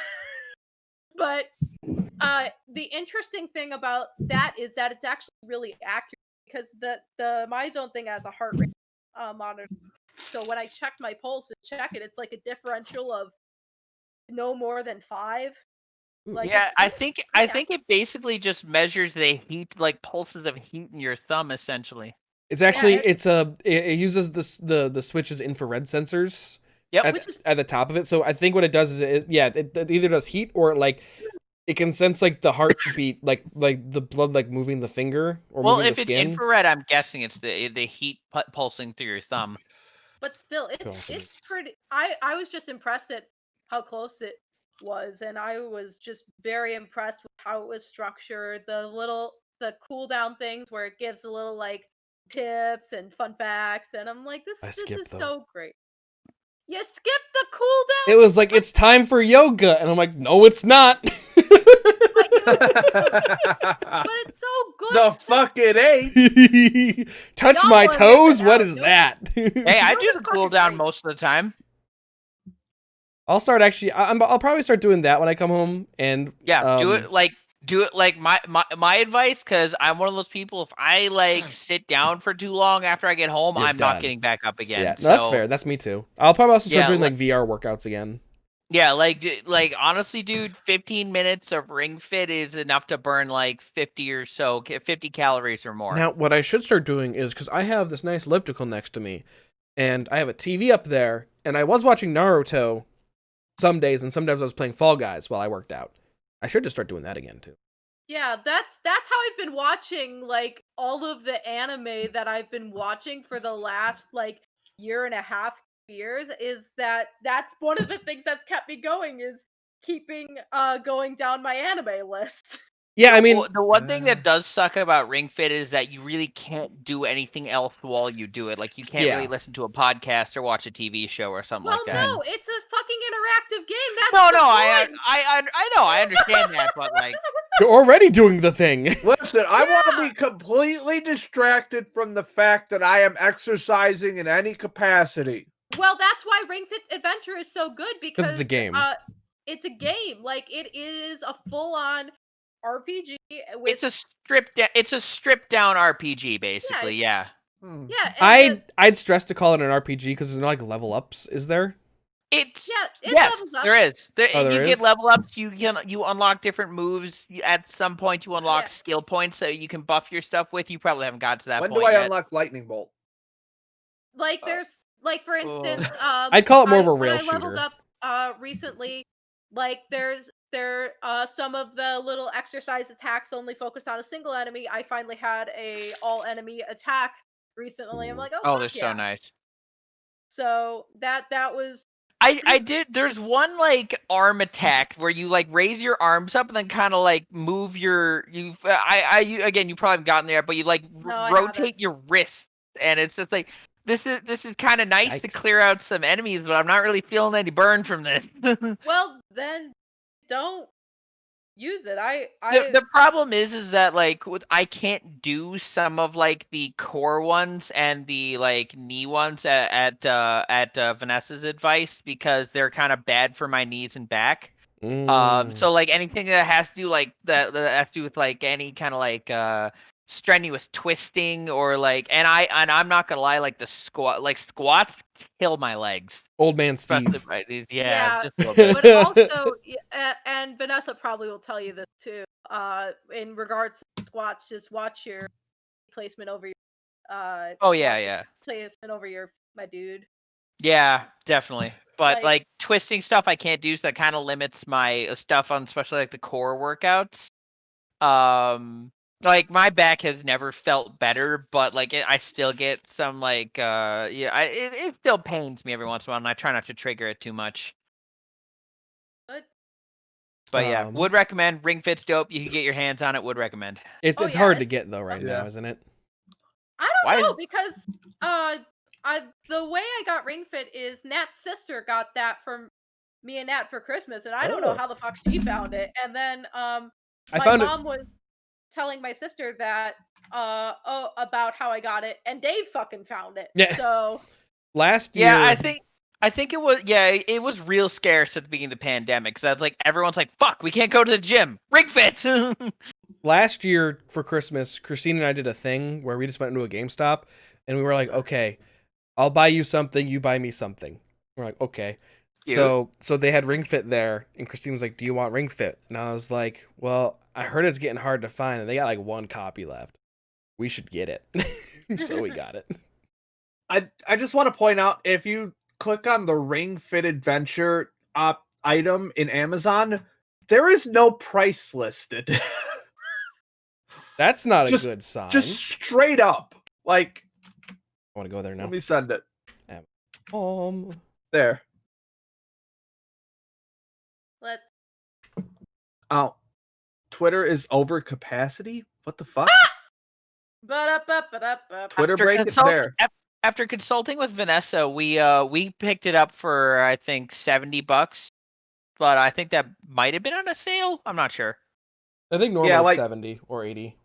But the interesting thing about that is that it's actually really accurate, because the MyZone thing has a heart rate monitor. So when I check my pulse and check it, it's like a differential of no more than 5. Like, yeah, I think it basically just measures the heat, like pulses of heat in your thumb, essentially. It's actually it uses the Switch's infrared sensors. Yep. At the top of it. So I think what it does is it either does heat or like it can sense like the heartbeat, like the blood like moving the finger or moving the skin. Well, if it's infrared, I'm guessing it's the heat pulsing through your thumb. But still, it's pretty. I was just impressed at how close it was, and I was just very impressed with how it was structured. The cooldown things where it gives a little like tips and fun facts, and I'm like, this is so great. You skipped the cooldown. It was like, it's time for yoga, and I'm like, no, it's not. But it's so good. The fuck it ain't. Touch Y'all my are toes. missing What out. is Nope. that? Hey, I do the fucking cooldown great. most of the time. I'll start actually. I'll probably start doing that when I come home. And Yeah, do it like my advice, because I'm one of those people. If I like sit down for too long after I get home, You're I'm done. not getting back up again. Yeah, no, so, that's fair. That's me too. I'll probably also start Yeah, doing like VR workouts again. Yeah, like honestly, dude, 15 minutes of Ring Fit is enough to burn like 50 calories or more. Now, what I should start doing is, because I have this nice elliptical next to me, and I have a TV up there, and I was watching Naruto some days, and sometimes I was playing Fall Guys while I worked out. I should just start doing that again too. Yeah, that's how I've been watching like all of the anime that I've been watching for the last like year and a half, 2 years, is that's one of the things that's kept me going, is keeping going down my anime list. Yeah, I mean, The one thing that does suck about Ring Fit is that you really can't do anything else while you do it. Like, you can't really listen to a podcast or watch a TV show or something Well, like that. no, it's a fucking interactive game. That's No, the I point. know, I understand that, but like, you're already doing the thing. Listen, I want to be completely distracted from the fact that I am exercising in any capacity. Well, that's why Ring Fit Adventure is so good, because it's a game. It's a game. Like, it is a full-on RPG with it's a stripped down RPG basically. Yeah. yeah. And I'd stress to call it an RPG because there's no like level ups, is there? It's it yes, levels up. there is. There you is? get level ups. You unlock different moves. At some point, you unlock skill points that you can buff your stuff with. You probably haven't got to that When point do I yet. unlock Lightning Bolt? Like, there's like, for instance, I'd call it more of a when rail I leveled shooter. up recently, like some of the little exercise attacks only focus on a single enemy. I finally had a all enemy attack recently. I'm like, oh, Oh, fuck they're yeah. so nice. So that was I did. There's one like arm attack where you like raise your arms up and then kind of like move your you. Again, you probably haven't gotten there, but you like I rotate your wrists, and it's just like this is kind of nice to Yikes. clear out some enemies, but I'm not really feeling any burn from this. well, then don't use it. The problem is that like I can't do some of like the core ones and the like knee ones at Vanessa's advice, because they're kind of bad for my knees and back. So like anything that has to do like that has to do with like any kind of like strenuous twisting or like, and I'm not gonna lie, like the squats kill my legs. Old man Steve. Just a little bit. But also, and Vanessa probably will tell you this too. In regards to squats, just watch your placement over your placement over your my dude. Yeah, definitely. But Like- like twisting stuff I can't do, so that kind of limits my stuff on especially like the core workouts. Like my back has never felt better, but like I still get some like it still pains me every once in a while, and I try not to trigger it too much. But yeah, would recommend. Ring Fit's dope. You can get your hands on it. Would recommend. It's hard to get though right now, isn't it? I don't know, because the way I got Ring Fit is Nat's sister got that from me and Nat for Christmas, and I don't know how the fuck she found it. And then my mom was telling my sister that about how I got it, and Dave fucking found it. Yeah. So last year, yeah, I think it was it was real scarce at the beginning of the pandemic, because I was like, everyone's like, fuck, we can't go to the gym. Ring Fit. Last year for Christmas, Christine and I did a thing where we just went into a GameStop and we were like, okay, I'll buy you something, you buy me something. We're like, okay. Cute. So they had Ring Fit there, and Christine was like, do you want Ring Fit? And I was like, well, I heard it's getting hard to find, and they got like one copy left. We should get it. So we got it. I just want to point out, if you click on the Ring Fit Adventure item in Amazon, there is no price listed. That's not a good sign. Just straight up. Like, I want to go there now. let me send it. There. Let's. Oh, Twitter is over capacity. What the fuck? Ba-da-ba-ba-da-ba. Twitter After break it there. After consulting with Vanessa, we picked it up for I think $70, but I think that might have been on a sale. I'm not sure. I think normally Yeah, it's like- 70 or 80.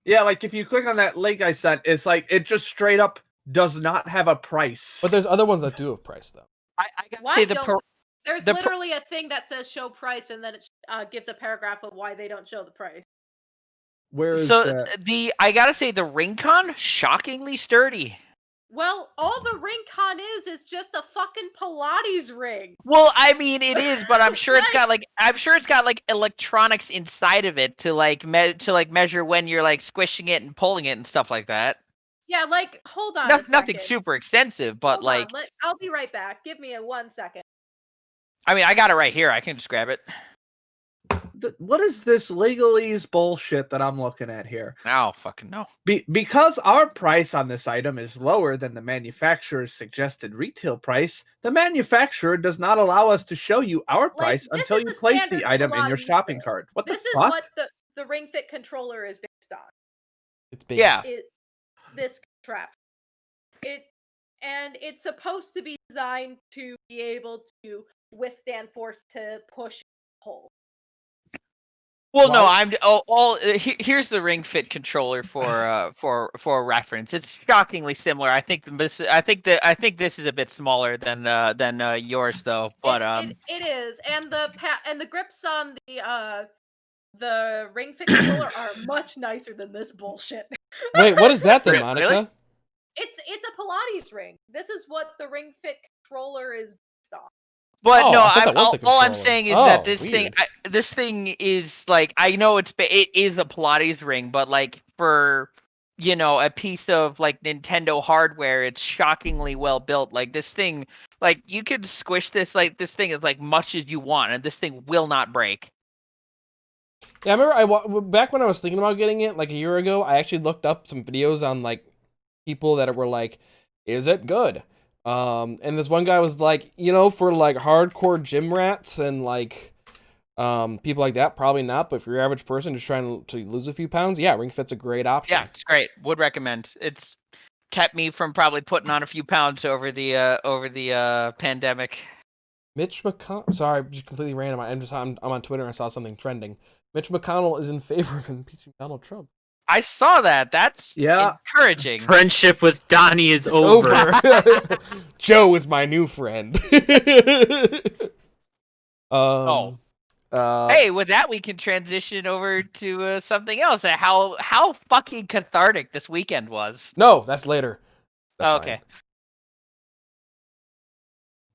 Yeah, like if you click on that link I sent, it's like it just straight up does not have a price. But there's other ones that do have price though. I gotta Why say don't there's the literally a thing that says show price, and then it gives a paragraph of why they don't show the price. Where is so that? I gotta say the Ringcon shockingly sturdy. Well, all the ring con is just a fucking Pilates ring. Well, I mean it is, but I'm sure it's Like- got like electronics inside of it to measure when you're like squishing it and pulling it and stuff like that. Yeah, like hold on. Nothing super extensive, but Hold on, like I'll be right back. Give me 1 second. I mean I got it right here. I can just grab it. What is this legalese bullshit that I'm looking at here? Oh fucking no. Because our price on this item is lower than the manufacturer's suggested retail price, the manufacturer does not allow us to show you our price this until is you a place standard the item in your Pilates shopping thing. cart. What This the is fuck? what the Ring Fit controller is based on. It's big. Yeah. This trap. It's supposed to be designed to be able to withstand force to push pull. Well, no, Why- here's the Ring Fit controller for reference. It's shockingly similar. I think this is a bit smaller than yours though. But it is, and the grips on the Ring Fit controller are much nicer than this bullshit. Wait, what is that then, Really? Monica? It's a Pilates ring. This is what the Ring Fit controller is based on. But Oh, no, I thought that was the all I'm controller. saying is Oh, that weird. this thing is like I know it is a Pilates ring, but like for a piece of like Nintendo hardware, it's shockingly well built. Like this thing, like you could squish this thing as like much as you want, and this thing will not break. Yeah, I remember back when I was thinking about getting it like a year ago, I actually looked up some videos on like people that were like, is it good? And this one guy was like, for like hardcore gym rats and like people like that, probably not. But for your average person just trying to lose a few pounds, yeah, Ring Fit's a great option. Yeah, it's great. Would recommend. It's kept me from probably putting on a few pounds over the pandemic. Mitch McConnell. Sorry, just completely random. I'm on Twitter and I saw something trending. Mitch McConnell is in favor of impeaching Donald Trump. I saw that. That's Yeah. encouraging. Friendship with Donnie is over. Joe is my new friend. Oh. Hey, with that we can transition over to something else. How fucking cathartic this weekend was. No, that's later. That's Oh, fine. okay.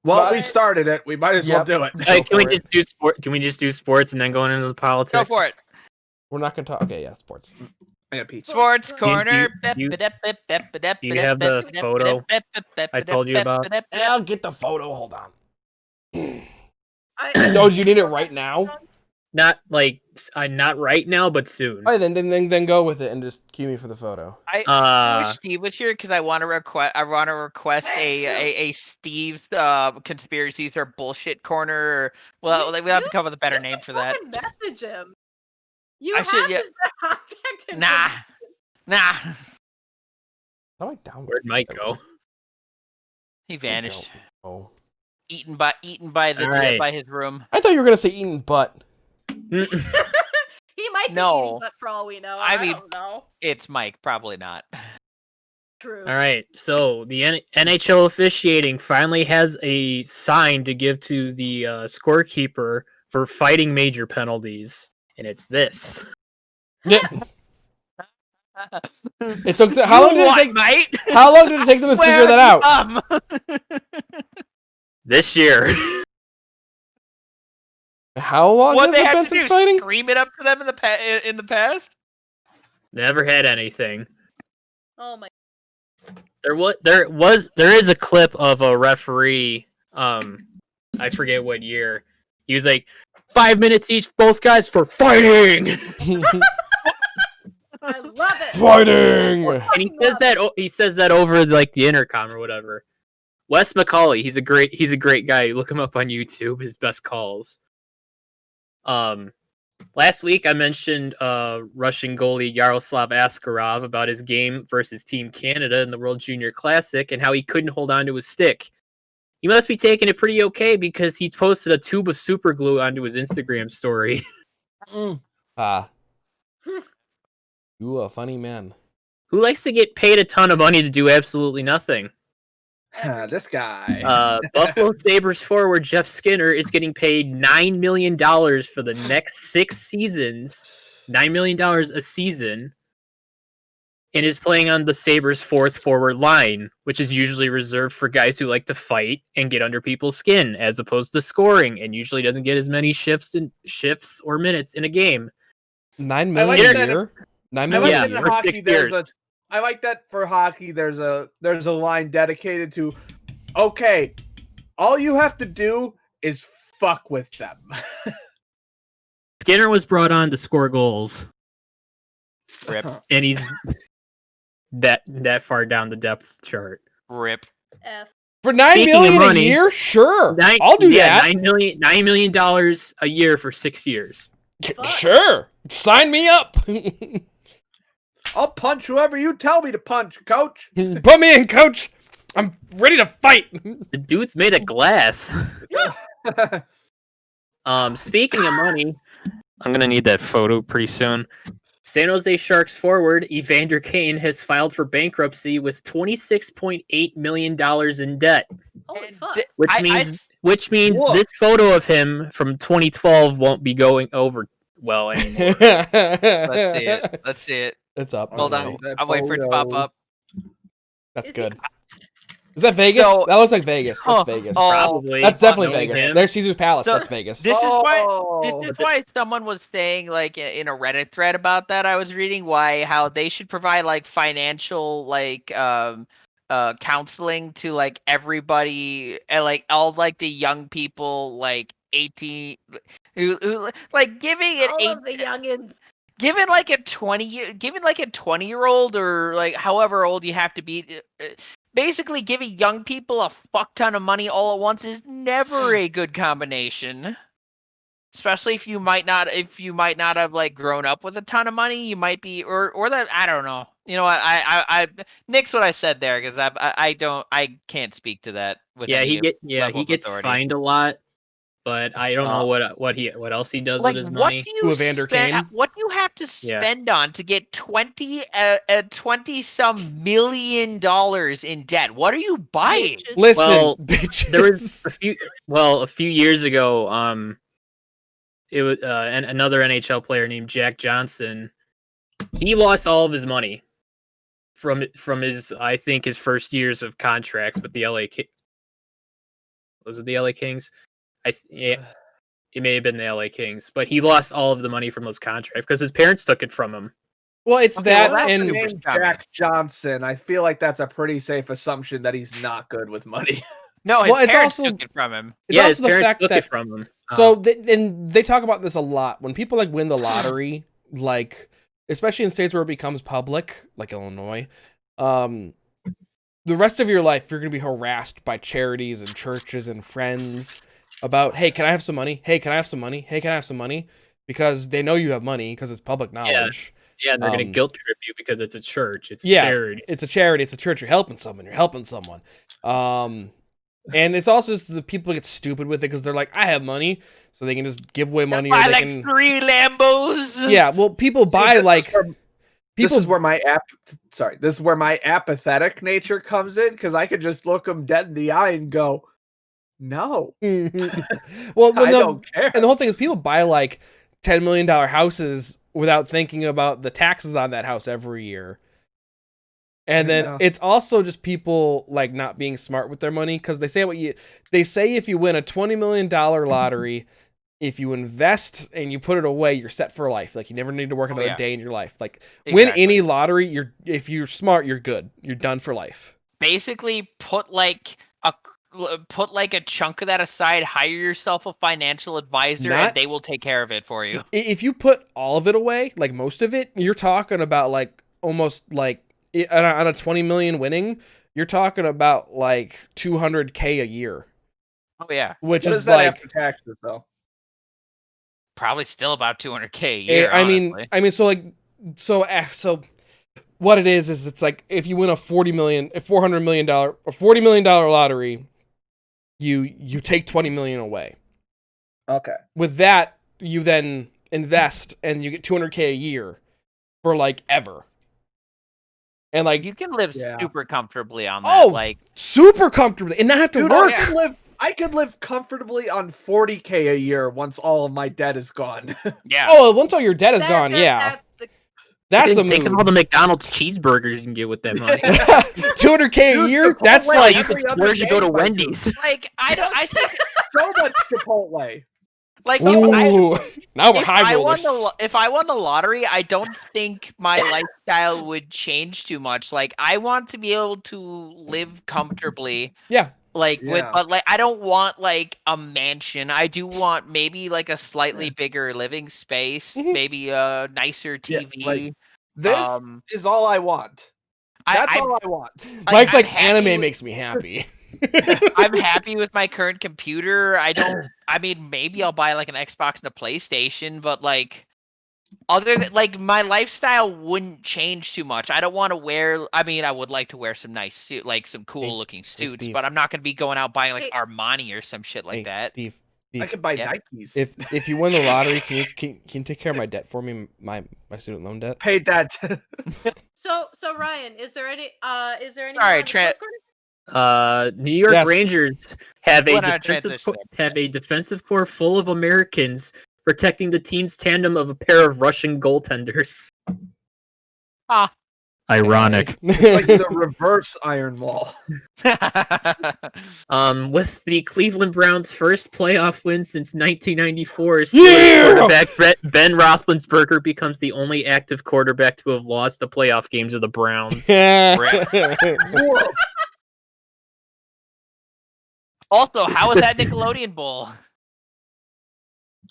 Well, But- we started it. We might as well Yep. do it. Hey, Go can we for it. just do sport? Can we just do sports and then go into the politics? Go for it. We're not gonna talk. Okay, yeah, sports. I got pizza. Sports Do corner. you have the photo I told you about? I'll get the photo. Hold on. I, Oh, do you need it right now? Not like not right now, but soon. All right, then go with it and just cue me for the photo. I wish Steve was here because I want to request a Steve's conspiracies or bullshit corner. Well, we'll have to come up with a better name for that. fucking message him. You I have should- yeah. his contact information. Nah. How do I download? Where'd Mike go? He vanished. Oh, Eaten by Alright. by his room. I thought you were gonna say eating butt. He might be No. eating butt for all we know. I I mean- don't know. It's Mike, probably not. True. All right, so the NHL officiating finally has a sign to give to the scorekeeper for fighting major penalties, and it's this. Yeah. It took. How long did it take? mate? How long did it take them to figure that out? This year. How long What has they it have been to since do? fighting? Scream it up to them in the past? Never had anything. Oh my. There is a clip of a referee, I forget what year. He was like, 5 minutes each, both guys for fighting. I love it. Fighting. And he says that over like the intercom or whatever. Wes McCauley, he's a great guy. Look him up on YouTube. His best calls. Last week I mentioned Russian goalie Yaroslav Askarov about his game versus Team Canada in the World Junior Classic and how he couldn't hold on to his stick. He must be taking it pretty okay because he posted a tube of super glue onto his Instagram story. You a funny man. Who likes to get paid a ton of money to do absolutely nothing? This guy. Buffalo Sabres forward Jeff Skinner is getting paid $9 million for the next 6 seasons. $9 million a season. And is playing on the Sabres' 4th forward line, which is usually reserved for guys who like to fight and get under people's skin, as opposed to scoring, and usually doesn't get as many shifts or minutes in a game. $9 million a year? $9 million I a year? like for 6 years. I like that for hockey. There's a line dedicated to, okay, all you have to do is fuck with them. Skinner was brought on to score goals, Rip. and he's that far down the depth chart. Rip. F. For $9 Speaking of million a money, year? Sure. I'll do that. $9 million a year for 6 years. Sure. Sign me up. I'll punch whoever you tell me to punch, coach. Put me in, coach. I'm ready to fight. The dude's made of glass. Speaking of money, I'm gonna need that photo pretty soon. San Jose Sharks forward Evander Kane has filed for bankruptcy with $26.8 million in debt, Holy fuck. which means Whoa. this photo of him from 2012 won't be going over well anymore. Let's see it. Let's see it. It's up. Hold on. I'm waiting for it to pop up. That's Is good. Is that Vegas? So- That looks like Vegas. That's Vegas. Oh, Probably. That's definitely knowing Vegas. him. There's Caesar's Palace. So- That's Vegas. This Oh. is why someone was saying, like, in a Reddit thread about that I was reading, how they should provide like financial counseling to like everybody, and like all like the young people like 18 who like giving it All of the youngins. given like a 20-year-old or like however old you have to be, basically giving young people a fuck ton of money all at once is never a good combination. Especially if you might not have like grown up with a ton of money, you might be or that I don't know. You know what? I nix what I said there because I can't speak to that with He level of gets authority. fined a lot, but I don't know what else he does Like, with his what money. do you Evander spend? Kane? What do you have to spend on to get 20 some $million in debt? What are you buying? Bitches. Listen, Well, bitches. There was a few years ago. It was another NHL player named Jack Johnson. He lost all of his money from his, I think, his first years of contracts with the LA Kings. Was it the LA Kings? It may have been the LA Kings, but he lost all of the money from those contracts because his parents took it from him. Well, it's Okay, that well, that's and super Name scummy. Jack Johnson. I feel like that's a pretty safe assumption that he's not good with money. No, his Well, it's parents also- took it from him. it's His also the parents fact took that it from him. so they talk about this a lot when people like win the lottery, like especially in states where it becomes public, like Illinois. The rest of your life, you're going to be harassed by charities and churches and friends about, hey, can I have some money? Hey, can I have some money? Hey, can I have some money? Because they know you have money because it's public knowledge. Yeah, and they're gonna um, guilt trip you because it's a church. It's a Yeah. charity. It's a charity. It's a church. You're helping someone. And it's also just the people get stupid with it because they're like, I have money, so they can just give away money. Or Buy they like can... 3 Lambos. Yeah, well, people buy like This is where my apathetic nature comes in because I could just look them dead in the eye and go, no, well, I don't care. and the whole thing is people buy like $10 million houses without thinking about the taxes on that house every year. And then Yeah. it's also just people like not being smart with their money because they say if you win a $20 million lottery, if you invest and you put it away, you're set for life. Like you never need to work another yeah. day in your life. Like win Exactly. any lottery, if you're smart, you're good. You're done for life. Basically, put like a chunk of that aside. Hire yourself a financial advisor, Not- and they will take care of it for you. If you put all of it away, like most of it, you're talking about like almost like on a 20 million winning, you're talking about like $200K a year, Oh yeah, which What is is that like, after taxes, though? probably still about 200K a year. I honestly. mean, so what it is it's like if you win a $400 million lottery, you take $20 million away. Okay. With that, you then invest and you get $200K a year for like ever. And like you can live Yeah. super comfortably on that. Oh! Like, super comfortably and not have to Dude, work. I could live comfortably on $40K a year once all of my debt is gone. yeah. Oh, once all your debt is gone, yeah. That's a Think of all move. the McDonald's cheeseburgers you can get with that money. $200K a Dude, year? Chipotle That's Well, like you could every other splurge to go day, to my Wendy's. Like, I think So much Chipotle. like ooh. Now we're if high I won rollers. if I won the lottery, I don't think my lifestyle would change too much. Like, I want to be able to live comfortably. Yeah. Like Yeah. but like I don't want like a mansion. I do want maybe like a slightly bigger living space, Mhm. maybe a nicer Yeah, TV. like, This is all I want. That's all I want. Mike's I'm like happy anime with- makes me happy. I'm happy with my current computer. I mean, maybe I'll buy like an Xbox and a PlayStation, but like other than like my lifestyle wouldn't change too much. I don't want to wear. I mean, I would like to wear some nice suit, like some cool looking suits, Steve. but I'm not gonna be going out buying like Hey. Armani or some shit like Hey, that. Steve. I could buy Yeah. Nikes. If you win the lottery, can you take care of my debt for me, my student loan debt? paid that. So Ryan, is there any All right, Discord? New York Yes. Rangers have a Went on a defensive transition. have a defensive core full of Americans protecting the team's tandem of a pair of Russian goaltenders. Ah. Ironic. Like the reverse Iron Wall. With the Cleveland Browns' first playoff win since 1994, Steelers Yeah! quarterback Ben Roethlisberger becomes the only active quarterback to have lost a playoff game to the Browns. Also, how was that Nickelodeon Bowl?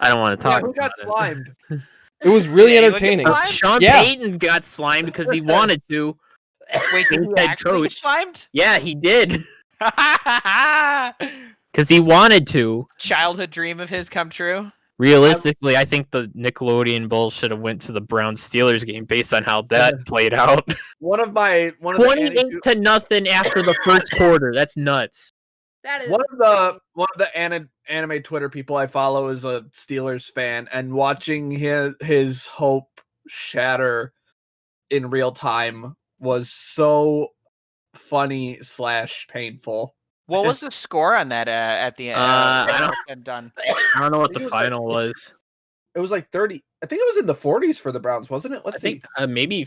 I don't want to Yeah, talk who got about it. slimed? It was really Did anyone get entertaining. slimed? Sean Yeah. Payton got slimed because he wanted to. Wait, did he Head actually get coach. slimed? Yeah, he did. Because he wanted to. Childhood dream of his come true. Realistically, I think the Nickelodeon Bowl should have went to the Browns Steelers game based on how that played out. One of the 28 to nothing after the first quarter. That's nuts. That is one of the anime Twitter people I follow is a Steelers fan, and watching his hope shatter in real time was so funny / painful. What was the score on that at the end? I Done. I don't know what I the think it was final was. It was like 30. I think it was in the 40s for the Browns, wasn't it? Let's I think see. maybe.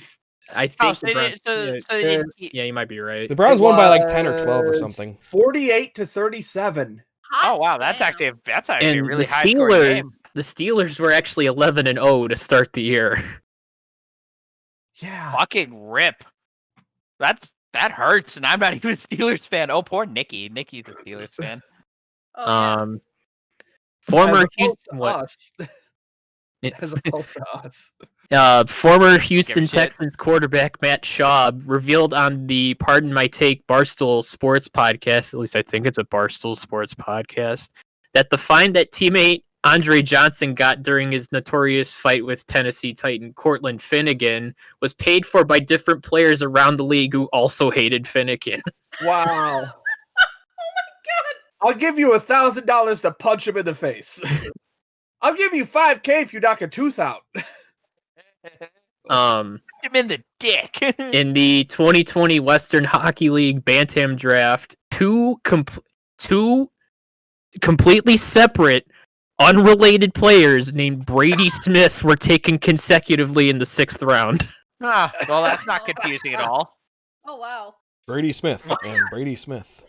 I think Oh, so the they Browns, didn't, so they yeah, didn't keep- yeah, you might be right. The Browns It won by like 10 or 12 or was something. 48 to 37. Oh wow, that's damn. actually a And really the high scoring Steelers, game. the Steelers were actually 11-0 to start the year. Yeah. Fucking rip. That hurts, and I'm not even a Steelers fan. Oh, poor Nikki. Nikki's a Steelers fan. Oh, yeah. Former As opposed Houston, to what? us. As opposed to us. Former Houston Give a shit. Texans quarterback Matt Schaub revealed on the Pardon My Take Barstool Sports podcast, at least I think it's a Barstool Sports podcast, that the fine that teammate Andre Johnson got during his notorious fight with Tennessee Titan Cortland Finnegan was paid for by different players around the league who also hated Finnegan. Wow. I'll give you $1,000 to punch him in the face. I'll give you $5K if you knock a tooth out. Him in the dick. In the 2020 Western Hockey League Bantam Draft, two completely separate, unrelated players named Brady Smith were taken consecutively in the 6th round. Well, that's not confusing at all. Oh wow. Brady Smith and Brady Smith.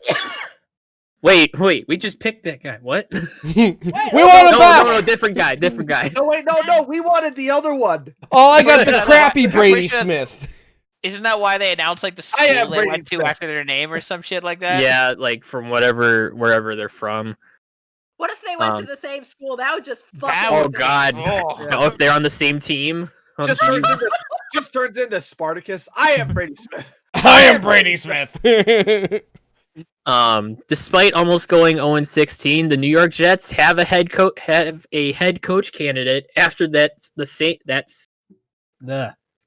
Wait, we just picked that guy. What? We Wait, want him No, back. no, different guy. No, wait, no, we wanted the other one. Oh, I got the No, crappy I'm Brady pretty sure- Smith. Isn't that why they announced like the I am school they Brady went to Smith. after their name or some shit like that? Yeah, like from wherever they're from. What if they went to the same school? That would just fuck. That with Oh would me. God! Oh. Oh, if they're on the same team. Oh, Just geez. turns into Spartacus. I am Brady Smith. I am Brady Smith. Despite almost going 0-16, the New York Jets have a head coach candidate. After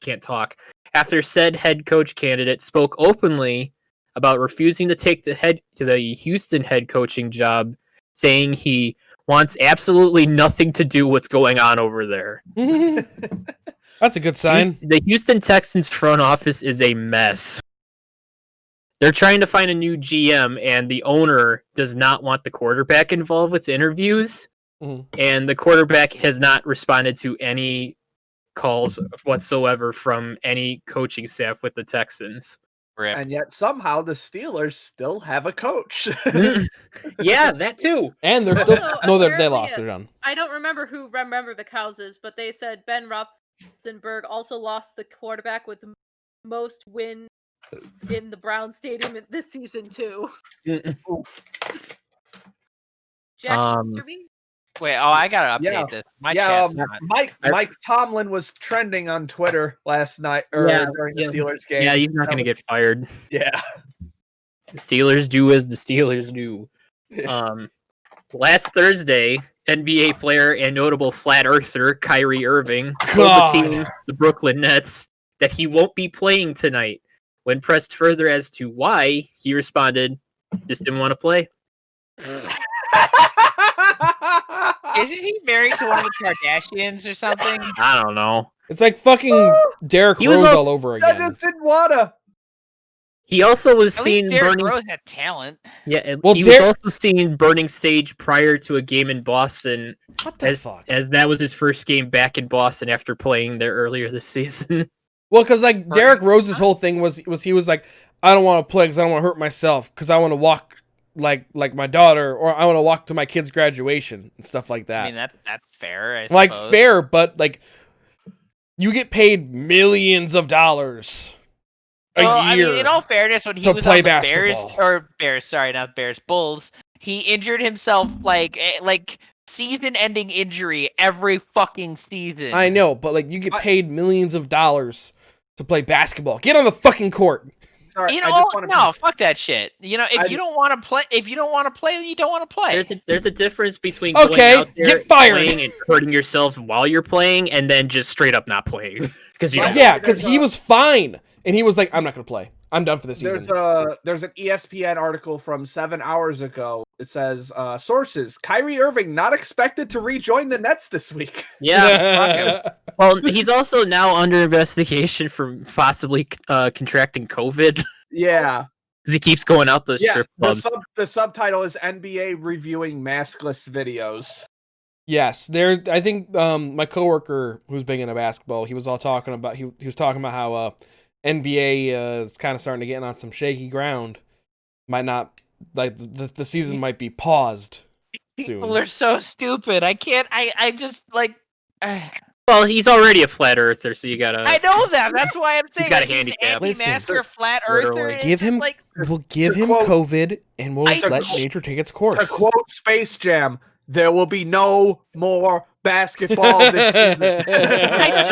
can't talk. After said head coach candidate spoke openly about refusing to take the Houston head coaching job, saying he wants absolutely nothing to do with what's going on over there. That's a good sign. The Houston Texans front office is a mess. They're trying to find a new GM, and the owner does not want the quarterback involved with interviews, and the quarterback has not responded to any calls whatsoever from any coaching staff with the Texans. Rip. And yet somehow the Steelers still have a coach. Yeah, that too. And they're still Also, they apparently, lost. They're done. I don't remember who remember the Cowses, but they said Ben Roethlisberger also lost the quarterback with the most wins in the Brown Stadium this season too. Jack Kirby? Wait, I gotta update Yeah. this. My yeah, chat's not. Mike Tomlin was trending on Twitter last night or during the Steelers game. Yeah, he's not going to get fired. Yeah. The Steelers do as the Steelers do. Last Thursday, NBA player and notable flat earther Kyrie Irving told the team, the Brooklyn Nets, that he won't be playing tonight. When pressed further as to why, he responded, "Just didn't want to play." Isn't he married to one of the Kardashians or something? I don't know. It's like fucking Derrick He was Rose also- all over I again. just didn't wanna. He also was At seen least Derrick burning. Rose had talent. Yeah, Well, he was also seen burning sage prior to a game in Boston, What the fuck? as that was his first game back in Boston after playing there earlier this season. Well, because like Derrick Rose's whole thing was he was like, I don't want to play because I don't want to hurt myself because I want to walk like my daughter, or I want to walk to my kid's graduation and stuff like that. I mean, that's fair. I like suppose. fair, but like you get paid millions of dollars a year. I mean, in all fairness, when he to was play on the basketball. Bulls, he injured himself like season-ending injury every fucking season. I know, but like you get paid millions of dollars to play basketball. Get on the fucking court. Sorry, You I know, just wanna no, fuck that shit. You know, if I- you don't want to play, then you don't want to play. There's a difference between Okay, going out there get fired. playing and hurting yourself while you're playing, and then just straight up not playing because you don't. Yeah, because he was fine, and he was like, I'm not gonna play. I'm done for this season. There's an ESPN article from 7 hours ago. It says sources: Kyrie Irving not expected to rejoin the Nets this week. Yeah. Well, he's also now under investigation for possibly contracting COVID Yeah, because he keeps going out to yeah. strip clubs. The subtitle is NBA reviewing maskless videos. Yes, there. I think my coworker who's big into basketball, he was all talking about he was talking about how NBA is kind of starting to get on some shaky ground. Might not like the season might be paused soon. People are so stupid. I can't. I just like. Well, he's already a flat earther, so you gotta. I know that. That's why I'm saying got a like, he's handicap. anti-masker, flat Literally. earther. and Give it's just him like we'll give to him quote- COVID and we'll I- let to- nature take its To course. quote Space Jam, there will be no more basketball this season. I just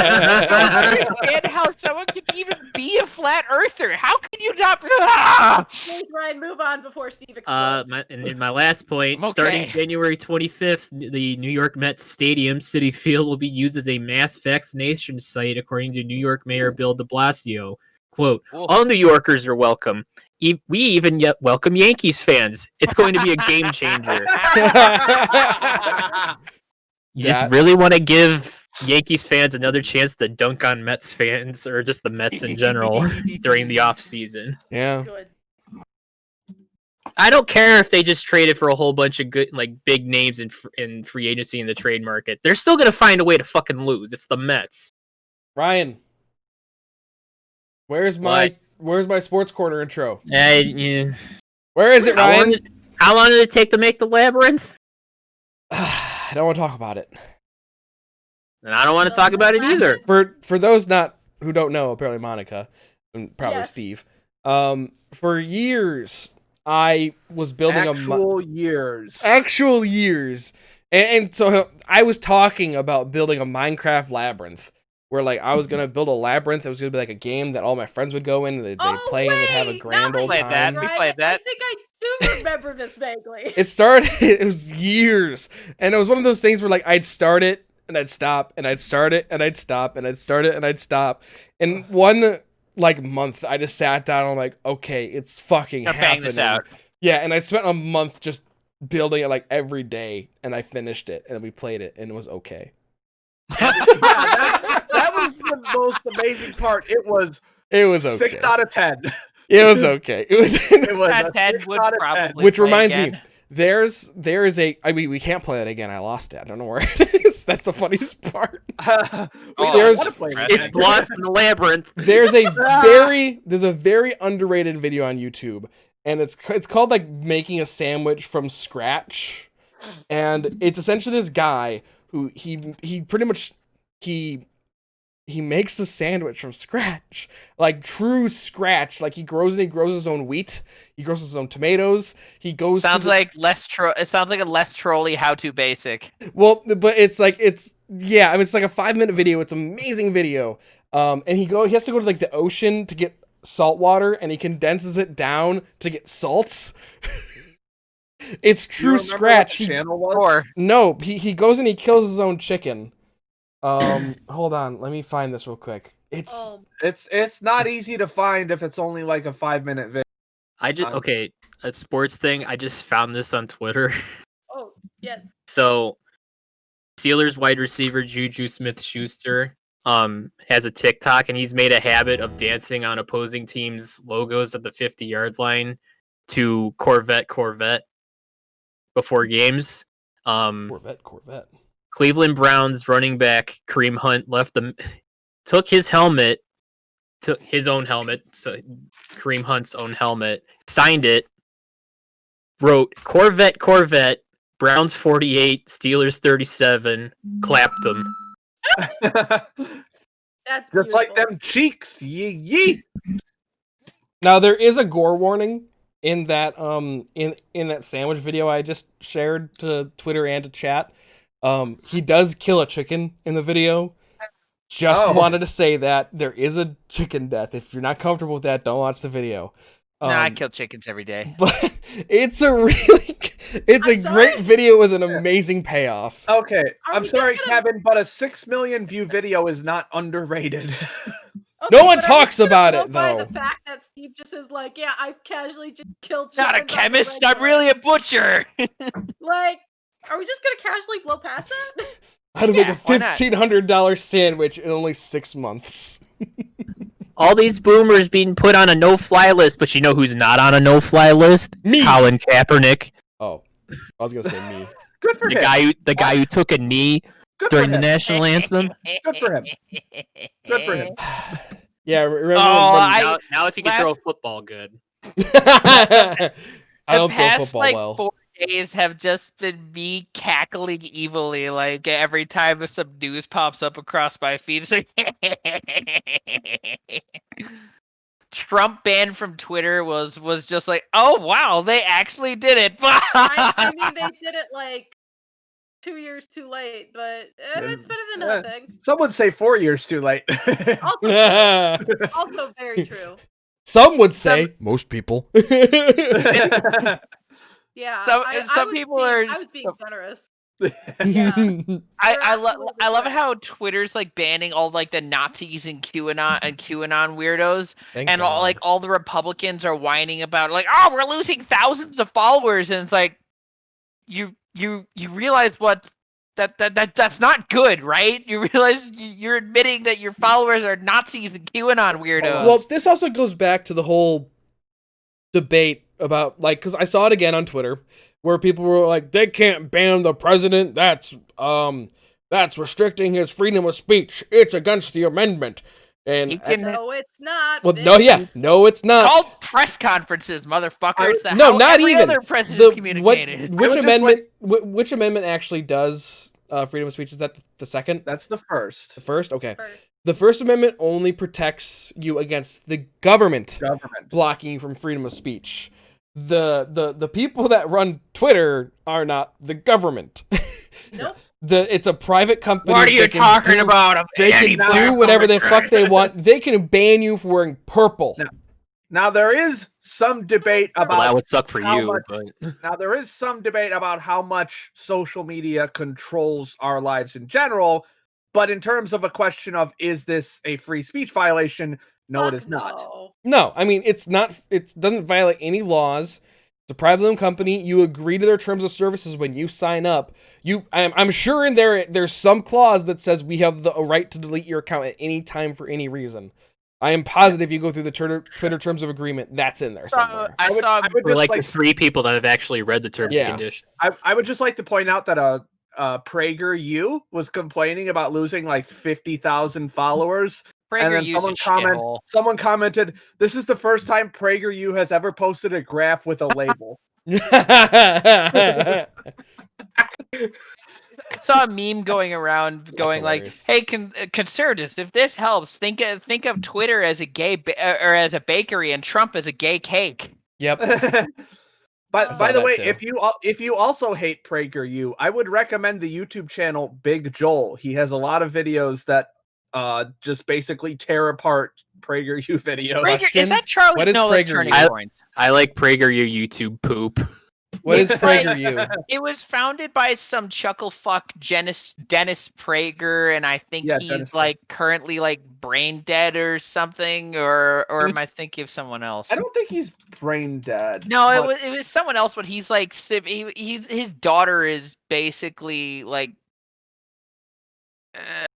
don't understand how someone could even be a flat earther. How can you not? Ah! Please, Ryan, move on before Steve explodes. And my last point, Okay. starting January 25th, the New York Mets Stadium, Citi Field, will be used as a mass vaccination site, according to New York Mayor Bill de Blasio. Quote, Cool. all New Yorkers are welcome. We even yet welcome Yankees fans. It's going to be a game changer. You just really want to give Yankees fans another chance to dunk on Mets fans, or just the Mets in general, during the off season. Yeah. Good. I don't care if they just traded for a whole bunch of good, like, big names in free agency in the trade market. They're still gonna find a way to fucking lose. It's the Mets. Ryan, where's my sports corner intro? Yeah. Where is it, Ryan? How long did it take to make the labyrinth? I don't want to talk about it. And I don't want to talk about it either. For those who don't know, apparently Monica and probably Yes. Steve. For years I was building actual years, and so I was talking about building a Minecraft labyrinth where like I was gonna build a labyrinth. It was gonna be like a game that all my friends would go in and they'd play and they'd have a wait, grand now old I time. that. We played that. I think I do remember this vaguely. It started. It was years, and it was one of those things where like I'd start it and I'd stop, and I'd start it and I'd stop, and I'd start it and I'd stop. And one like month, I just sat down and I'm like, okay, it's fucking Now happening. bang this out. Yeah, and I spent a month just building it like every day, and I finished it, and we played it, and it was okay. That was the most amazing part. It was okay. 6 out of 10. It was okay. It was. It was That a 10 6 would out of 10. probably Which play reminds me, again. there is a. I mean, we can't play it again. I lost it. I don't know where it is. That's the funniest part. We there's- don't wanna play that. It's lost in the labyrinth. There's a very underrated video on YouTube, and it's called like making a sandwich from scratch, and it's essentially this guy who he pretty much he makes a sandwich from scratch, like true scratch. Like he grows his own wheat, he grows his own tomatoes. He goes. Sounds like it sounds like a less trolly how-to basic. Well, but it's like it's like a 5-minute video. It's an amazing video. And he has to go to like the ocean to get salt water, and he condenses it down to get salts. It's Do you remember true scratch. what the He channel was? Or he goes and he kills his own chicken. Hold on, let me find this real quick. It's It's not easy to find if it's only like a 5-minute video. A sports thing. I just found this on Twitter. Oh, yes. So, Steelers wide receiver Juju Smith-Schuster has a TikTok, and he's made a habit of dancing on opposing teams' logos at the 50-yard line to Corvette before games. Corvette. Cleveland Browns running back Kareem Hunt took his own helmet, so Kareem Hunt's own helmet, signed it, wrote Corvette, Browns 48, Steelers 37, clapped them. That's Just like beautiful. them cheeks. Yee. Now there is a gore warning in that in that sandwich video I just shared to Twitter and to chat. He does kill a chicken in the video. Just wanted to say that there is a chicken death. If you're not comfortable with that, don't watch the video. I kill chickens every day. But it's a great sorry? video with an amazing payoff. Okay, Are I'm we sorry, just gonna- Kevin, but a 6 million view video is not underrated. No one but are we talks gonna about go it, by though. The fact that Steve just is like, yeah, I've casually just killed. Not a chickens on the chemist. I'm regular." really a butcher. Like, are we just gonna casually blow past that? How to make a Yeah, why not? $1,500 sandwich in only 6 months. All these boomers being put on a no-fly list, but you know who's not on a no-fly list? Me. Colin Kaepernick, Oh, I was gonna say me. Good for the him. guy who took a knee Good during for the him. national anthem. Good for him. Good for him. Yeah, remember Oh, when Now if you can last- throw a football good. I don't the throw past football like well. 4 days have just been me cackling evilly, like every time some news pops up across my feed. It's like Trump banned from Twitter was just like, oh wow, they actually did it. I mean, they did it like 2 years too late, but it's better than Yeah. nothing. Some would say 4 years too late. Also very true. Some would say, most people. Yeah. Some- I some was people being, are I was being generous. I absolutely love right. how Twitter's like banning all like the Nazis and QAnon weirdos, Thank and all, God. like all the Republicans are whining about like, oh, we're losing thousands of followers, and it's like, you realize what that's not good, right? You realize you're admitting that your followers are Nazis and QAnon weirdos. Well, this also goes back to the whole debate about, like, because I saw it again on Twitter, where people were like, they can't ban the president. That's restricting his freedom of speech. It's against the amendment. And You can- No, it's not. well, bitch. no, it's not. Call press conferences, motherfuckers. That's No, how not every even. other president communicated. I would just Which amendment actually does freedom of speech? Is that the second? That's the first. The first? Okay. First. The First Amendment only protects you against the government Government. blocking you from freedom of speech. The people that run Twitter are not the government. Nope. It's a private company. What are you talking about? They can do whatever the fuck they want. They can ban you for wearing purple. Now there is some debate Well, that about would suck for how you, much- but now there is some debate about how much social media controls our lives in general, but in terms of a question of is this a free speech violation? No, it is not. No. No, I mean it's not. It doesn't violate any laws. It's a privately owned company. You agree to their terms of services when you sign up. I'm sure in there's some clause that says we have the right to delete your account at any time for any reason. I am positive you go through the Twitter terms of agreement. That's in there somewhere. I saw. I would we're just like the 3 people that have actually read the terms Yeah. and conditions. I would just like to point out that PragerU was complaining about losing like 50,000 followers. And then someone commented, "This is the first time PragerU has ever posted a graph with a label." I saw a meme going around going like, hilarious. "Hey, conservatives, if this helps, think of Twitter as a gay or as a bakery and Trump as a gay cake." Yep. But saw by the that way, too. if you also hate PragerU, I would recommend the YouTube channel Big Joel. He has a lot of videos that just basically tear apart PragerU videos. Question, Is that Charlie? what is no, that's PragerU? Turning Point. I like PragerU YouTube poop. What is It's like- PragerU? It was founded by some chucklefuck Dennis Prager, and I think Yeah, he's Dennis like currently like brain dead or something, or am I thinking of someone else? I don't think he's brain dead. No, but- it was someone else, but he's like his daughter is basically like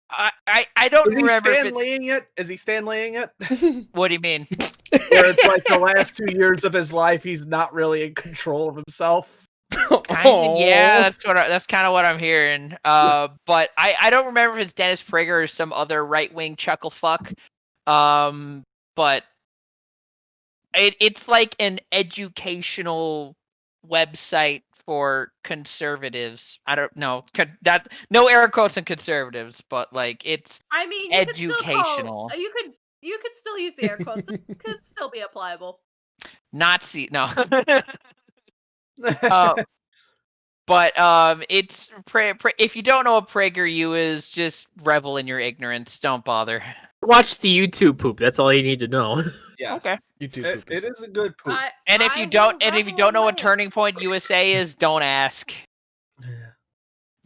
I don't Is he remember. Stan Leeing it? Is he Stan Leeing it? What do you mean? Where it's like the last 2 years of his life, he's not really in control of himself. Yeah, that's kind of what I'm hearing. But I don't remember if it's Dennis Prager or some other right wing chuckle fuck. But it's like an educational website for conservatives. I don't know that no air quotes and conservatives, but like it's I mean, educational. You could still use the air quotes. It could still be applicable. Nazi. No. But it's if you don't know what PragerU is, just revel in your ignorance. Don't bother. Watch the YouTube poop. That's all you need to know. Yeah. Okay. YouTube It poopers. is a good poop. And if you don't know what Turning Point USA is, don't ask.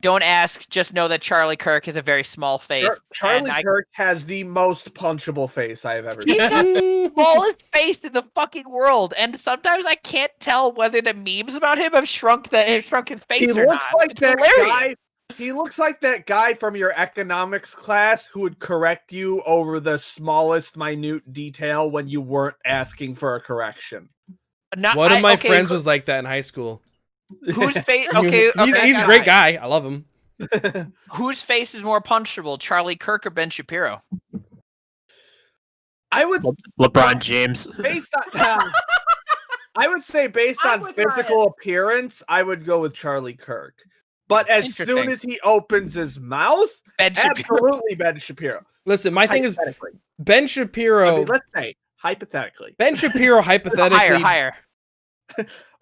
Don't ask. Just know that Charlie Kirk has a very small face. Charlie Kirk has the most punchable face I have ever He's seen. got the smallest face in the fucking world, and sometimes I can't tell whether the memes about him have shrunk his face He or looks not. like It's that hilarious. guy. He looks like that guy from your economics class who would correct you over the smallest minute detail when you weren't asking for a correction. One of my friends was like that in high school. Whose face? Okay, he's a great guy. I love him. Whose face is more punchable, Charlie Kirk or Ben Shapiro? I would LeBron James. based on I would say based I'm on with physical appearance, I would go with Charlie Kirk. But as soon Interesting. as he opens his mouth, Ben Shapiro. absolutely Ben Shapiro. Listen, my thing is Hypothetically. Ben Shapiro. I mean, let's say hypothetically. Ben Shapiro hypothetically. Higher.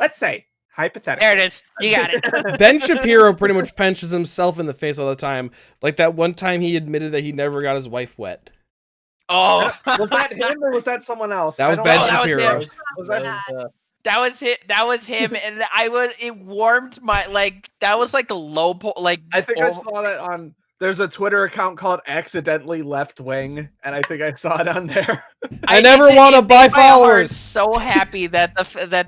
Let's say hypothetically. There it is. You got it. Ben Shapiro pretty much punches himself in the face all the time. Like that one time he admitted that he never got his wife wet. Oh, Was that him or was that someone else? That was I don't Ben know. that was Shapiro. him. Was that that was him, and it warmed my that was like a low point. Like I think I saw that on. There's a Twitter account called Accidentally Left Wing, and I think I saw it on there. I never want to buy made my heart followers. So happy that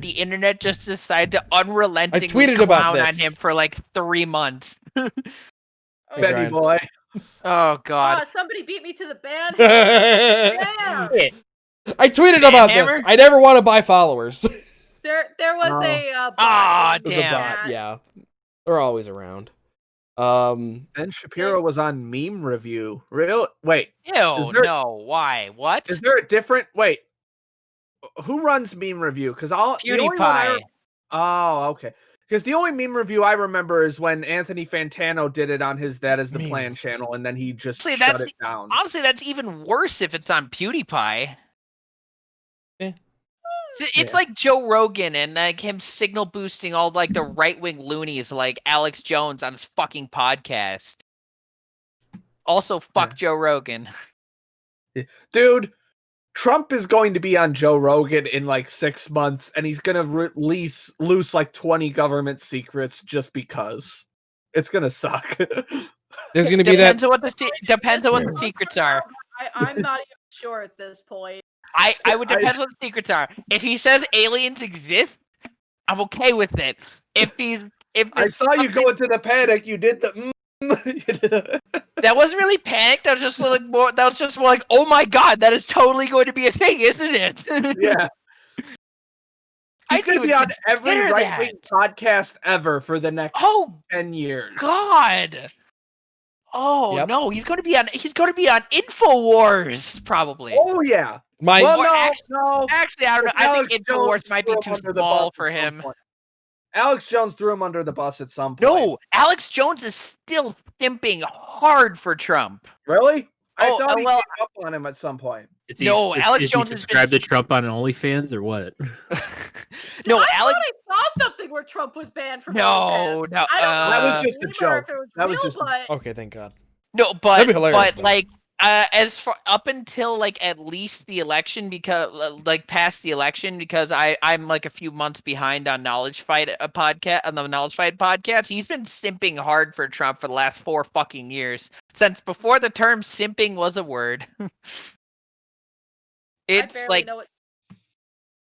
the internet just decided to unrelentingly tweeted about clown on this. him for like 3 months. Benny boy. Oh God. Oh, somebody beat me to the band. I Yeah. tweeted about this. Hammer? I never want to buy followers. There was a bot. Ah, It was damn. a bot. Yeah, they're always around. Ben Shapiro was on Meme Review. Real? Wait, Ew, Is there- no. Why? What? is there a different? Wait, who runs Meme Review? Because the only one PewDiePie. Oh, okay. Because the only Meme Review I remember is when Anthony Fantano did it on his That Is the Plan Memes. channel, and then he just See, shut that's- it down. Honestly, that's even worse if it's on PewDiePie. It's like Joe Rogan and like him signal boosting all like the right wing loonies like Alex Jones on his fucking podcast. Also, fuck Joe Rogan. Dude, Trump is going to be on Joe Rogan in like 6 months, and he's gonna release loose like 20 government secrets just because. It's gonna suck. There's gonna be that. Depends on what the secrets are. I'm not even sure at this point. I would depend what the secrets are. If he says aliens exist, I'm okay with it. If I saw you go into the panic, you did the. That wasn't really panic. That was just like more. That was just more like, oh my god, that is totally going to be a thing, isn't it? Yeah. He's going to be on every consider right-wing podcast ever for the next 10 years. God. Oh Yep. no, he's going to be on InfoWars probably. Oh yeah. My Well, Or no. Actually, I don't know. I think InfoWars might be too small for him. Alex Jones threw him under the bus at some point. No, Alex Jones is still simping hard for Trump. Really? I Oh, thought he well- gave up on him at some point. No, Alex Jones has has subscribed been- to Trump on OnlyFans or what? No, I Alex. thought I saw something where Trump was banned from No, OnlyFans. no. I don't know That was if just it a was or if joke. it was That was real, just- but Okay, thank God. No, That'd be hilarious, but though. like as far up until like at least the election, because like past the election, because I'm like a few months behind on Knowledge Fight podcast on the Knowledge Fight podcast. He's been simping hard for Trump for the last 4 fucking years, since before the term simping was a word. I It's barely like know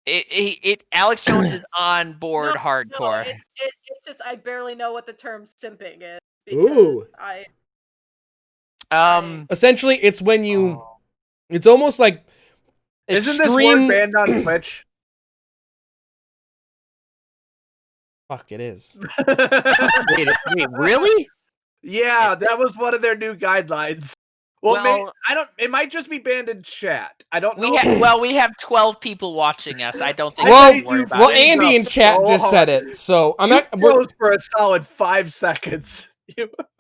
it. Alex Jones is on board No, hardcore. it's just I barely know what the term simping is. Because Ooh. Essentially, it's when you. Oh. It's almost like. Isn't this extreme... word banned on Twitch? Fuck, it is. wait, really? Yeah, that was one of their new guidelines. Well, maybe, Well- I don't. It might just be banned in chat. I don't know. We have 12 people watching us. I don't think Well, we can worry about well, it. Andy in So chat just hard. said it, so I'm You not. We're, froze for a solid 5 seconds.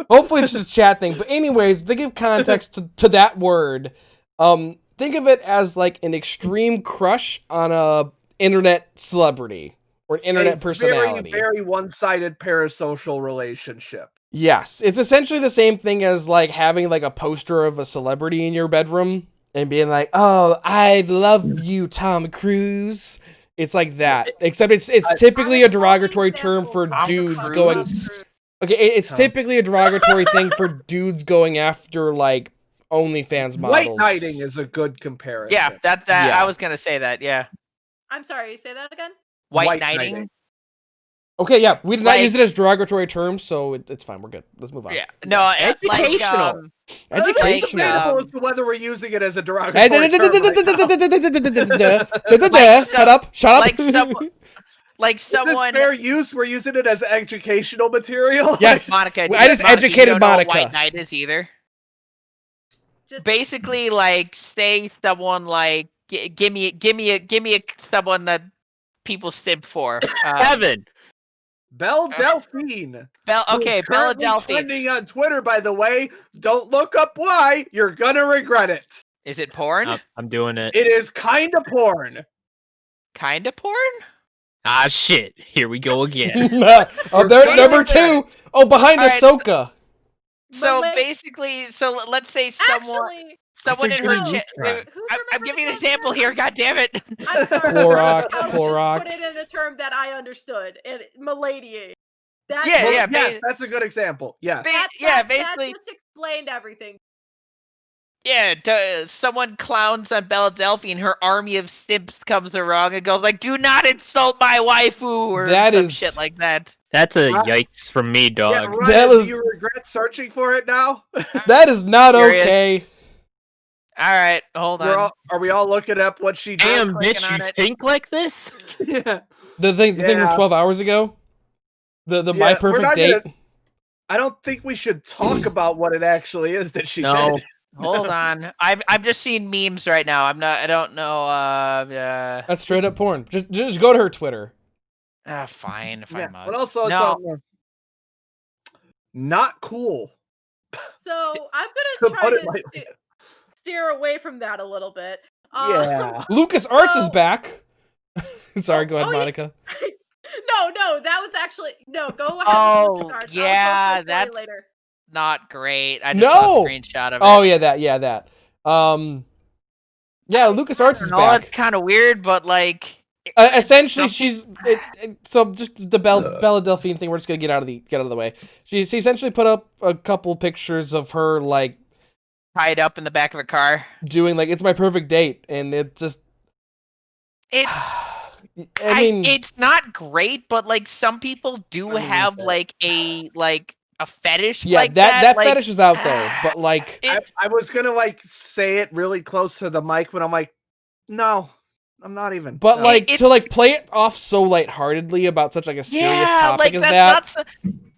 hopefully, it's just a chat thing. But anyways, to give context to that word, think of it as like an extreme crush on a internet celebrity or an internet personality. Very, very one-sided parasocial relationship. Yes, it's essentially the same thing as like having like a poster of a celebrity in your bedroom and being like, "Oh, I love you, Tom Cruise." It's like that, except it's typically a derogatory term for Tom dudes Cruise. going. Okay, it's typically a derogatory thing for dudes going after like OnlyFans models. White knighting is a good comparison. Yeah, that. Yeah. I was gonna say that. Yeah, I'm sorry, say that again. white White knighting. knighting. Okay, yeah, we did not Like- use it as derogatory terms, so it's fine. We're good. Let's move on. Yeah, no, Educational. It's Educational. debatable as to whether we're using it as a derogatory term right now. Shut up! Shut up! like Is this someone. fair use? We're using it as educational material. Yes. Monica, I just educated you don't know what Monica. white knight is either. Just Basically, like say someone like give me someone that people simp for. Kevin. Belle Delphine. Okay, who's currently Philadelphia. trending on Twitter, by the way. Don't look up why. You're gonna regret it. Is it porn? I'm doing it. It is kind of porn. Kinda porn? Ah, shit. Here we go again. Oh, there's Basically- number 2. Oh, behind All right, Ahsoka. So wait. basically, let's say someone actually, in Searching her on chat. Neutron. I'm remembers giving an that example term? here. God damn it! I'm sorry. Clorox, I'll just Clorox. Put it in a term that I understood. And milady. That, Yeah, Well, yeah, yes, that's a good example. Yes. Basically, that just explained everything. yeah. Someone clowns on Philadelphia, and her army of simps comes along and goes like, "Do not insult my waifu," or That some is- shit like that. That's a yikes from me, Yeah, dog. Ryan, That was- do you regret searching for it now? That is not Curious. okay. All right, hold on. Are we all looking up what she did? Damn, clicking bitch, on you it. think like this? Yeah. The thing from Yeah. 12 hours ago. The Yeah, My we're Perfect not Date. gonna- I don't think we should talk about what it actually is that she No. did. Hold on. I'm just seeing memes right now. I don't know. That's straight up porn. Just go to her Twitter. Fine. If Yeah, I'm but also it's No. not cool. So I'm To gonna try put it to lightly. steer away from that a little bit. Yeah. Lucas Arts is So- back. Sorry, go ahead, Oh, yeah. Monica. No, that was actually no. Go ahead. Oh, with Lucas Arts. yeah, I'll go for that's- you later. Not great. I just saw a No! screenshot of it. Oh yeah, that. Yeah, Lucas Arts is No, back. it's kind of weird, but like, Essentially, something- so just the Bella Delphine thing. We're just gonna get out of the way. She essentially put up a couple pictures of her like tied up in the back of a car. doing like it's my perfect date, and it just. It's. I mean, it's not great, but like some people do have like a fetish. yeah, like that like, fetish is out there, but like, I was gonna like say it really close to the mic, but I'm like, no, I'm not even. but no. like to like play it off so lightheartedly about such like a serious topic like as that's that.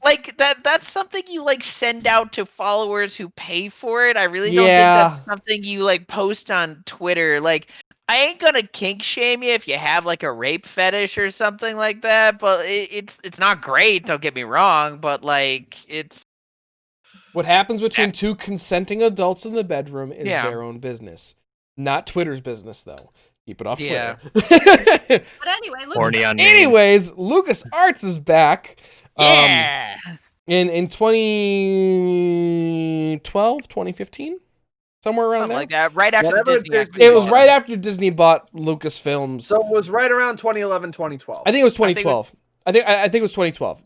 like that's something you like send out to followers who pay for it. I really don't think Yeah. that's something you like post on Twitter. Like, I ain't gonna kink shame you if you have like a rape fetish or something like that, but it's not great. Don't get me wrong, but like it's What happens between two consenting adults in the bedroom is Yeah. their own business, not Twitter's business though. Keep it off Yeah. Twitter. But anyway, Lucas Horny on me. Anyways, Lucas Arts is back. yeah. In 2012, 2015, somewhere around Something there. like that. Right after Whatever the Disney. Disney It was bought right them. after Disney bought Lucasfilms. So it was right around 2011, 2012. I think it was I think it 2012. I think it was 2012.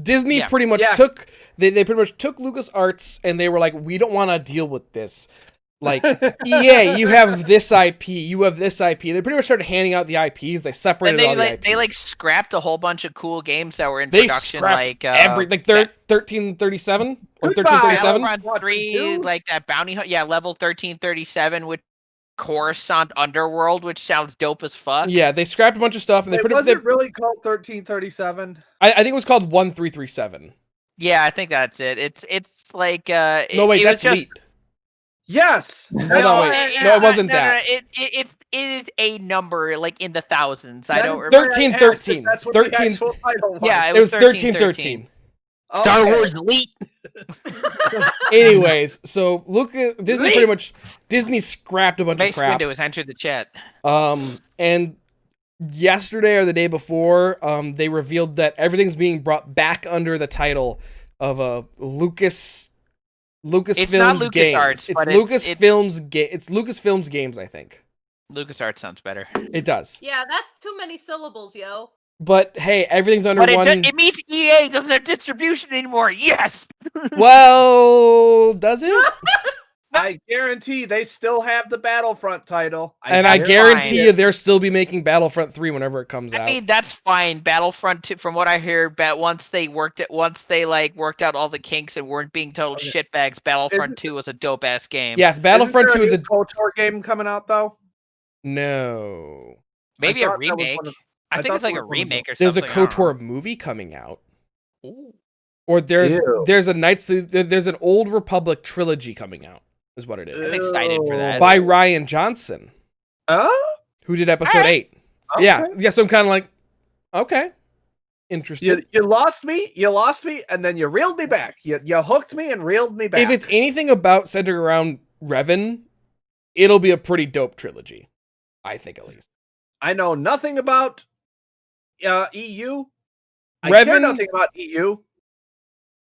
Disney Yeah. pretty much Yeah. took they pretty much took Lucas Arts and they were like, we don't want to deal with this. Like, EA, you have this IP, you have this IP. They pretty much started handing out the IPs. They separated And all the IPs. they like scrapped a whole bunch of cool games that were in They production, scrapped like every like 1337 or Goodbye, 1337. Battlefront 3, Dude. like that bounty hunt, level 1337 with Coruscant Underworld, which sounds dope as fuck. Yeah, they scrapped a bunch of stuff and they Wait, put was it. it really called 1337? I think it was called 1337. Yeah, I think that's it. It's like No, wait, it that's was just, Elite. Yes. Hold on, wait. No, it wasn't that. It is a number like in the thousands. I That don't is remember. why I asked 1313. if That's what 13 the actual title was. Yeah, It was 1313. Star Okay. Wars Elite. Anyways, so Disney pretty much scrapped a bunch Mace of crap. Windu has entered the chat. And yesterday or the day before, they revealed that everything's being brought back under the title of Lucasfilms It's not Games. LucasArts, It's but it's Lucasfilms Games, I think. LucasArts sounds better. It does. Yeah, that's too many syllables, yo. But hey, everything's under But one. it means EA doesn't have distribution anymore. Yes. Well, does it? I guarantee they still have the Battlefront title. And I guarantee fine. you they'll still be making Battlefront 3 whenever it comes out. I mean, that's fine. Battlefront 2, from what I hear, once they worked out all the kinks and weren't being total shitbags, Battlefront 2 was a dope ass game. Yes, Battlefront 2 is a KOTOR game coming out though. no. Maybe I a thought that was remake. one of- I I think thought it's like that a was one of them. remake or There's a something. I don't KOTOR movie coming out, know. Ooh. or there's Ew. there's an Old Republic trilogy coming out. Is what it is. I'm excited for that. By Ryan Johnson, Oh, who did episode Alright. 8. Yeah. So I'm kind of like, okay, interesting. you lost me, and then you reeled me back. You hooked me and reeled me back. If it's anything about centered around Revan, it'll be a pretty dope trilogy. I think at least. I know nothing about EU. I Revan- care nothing about EU.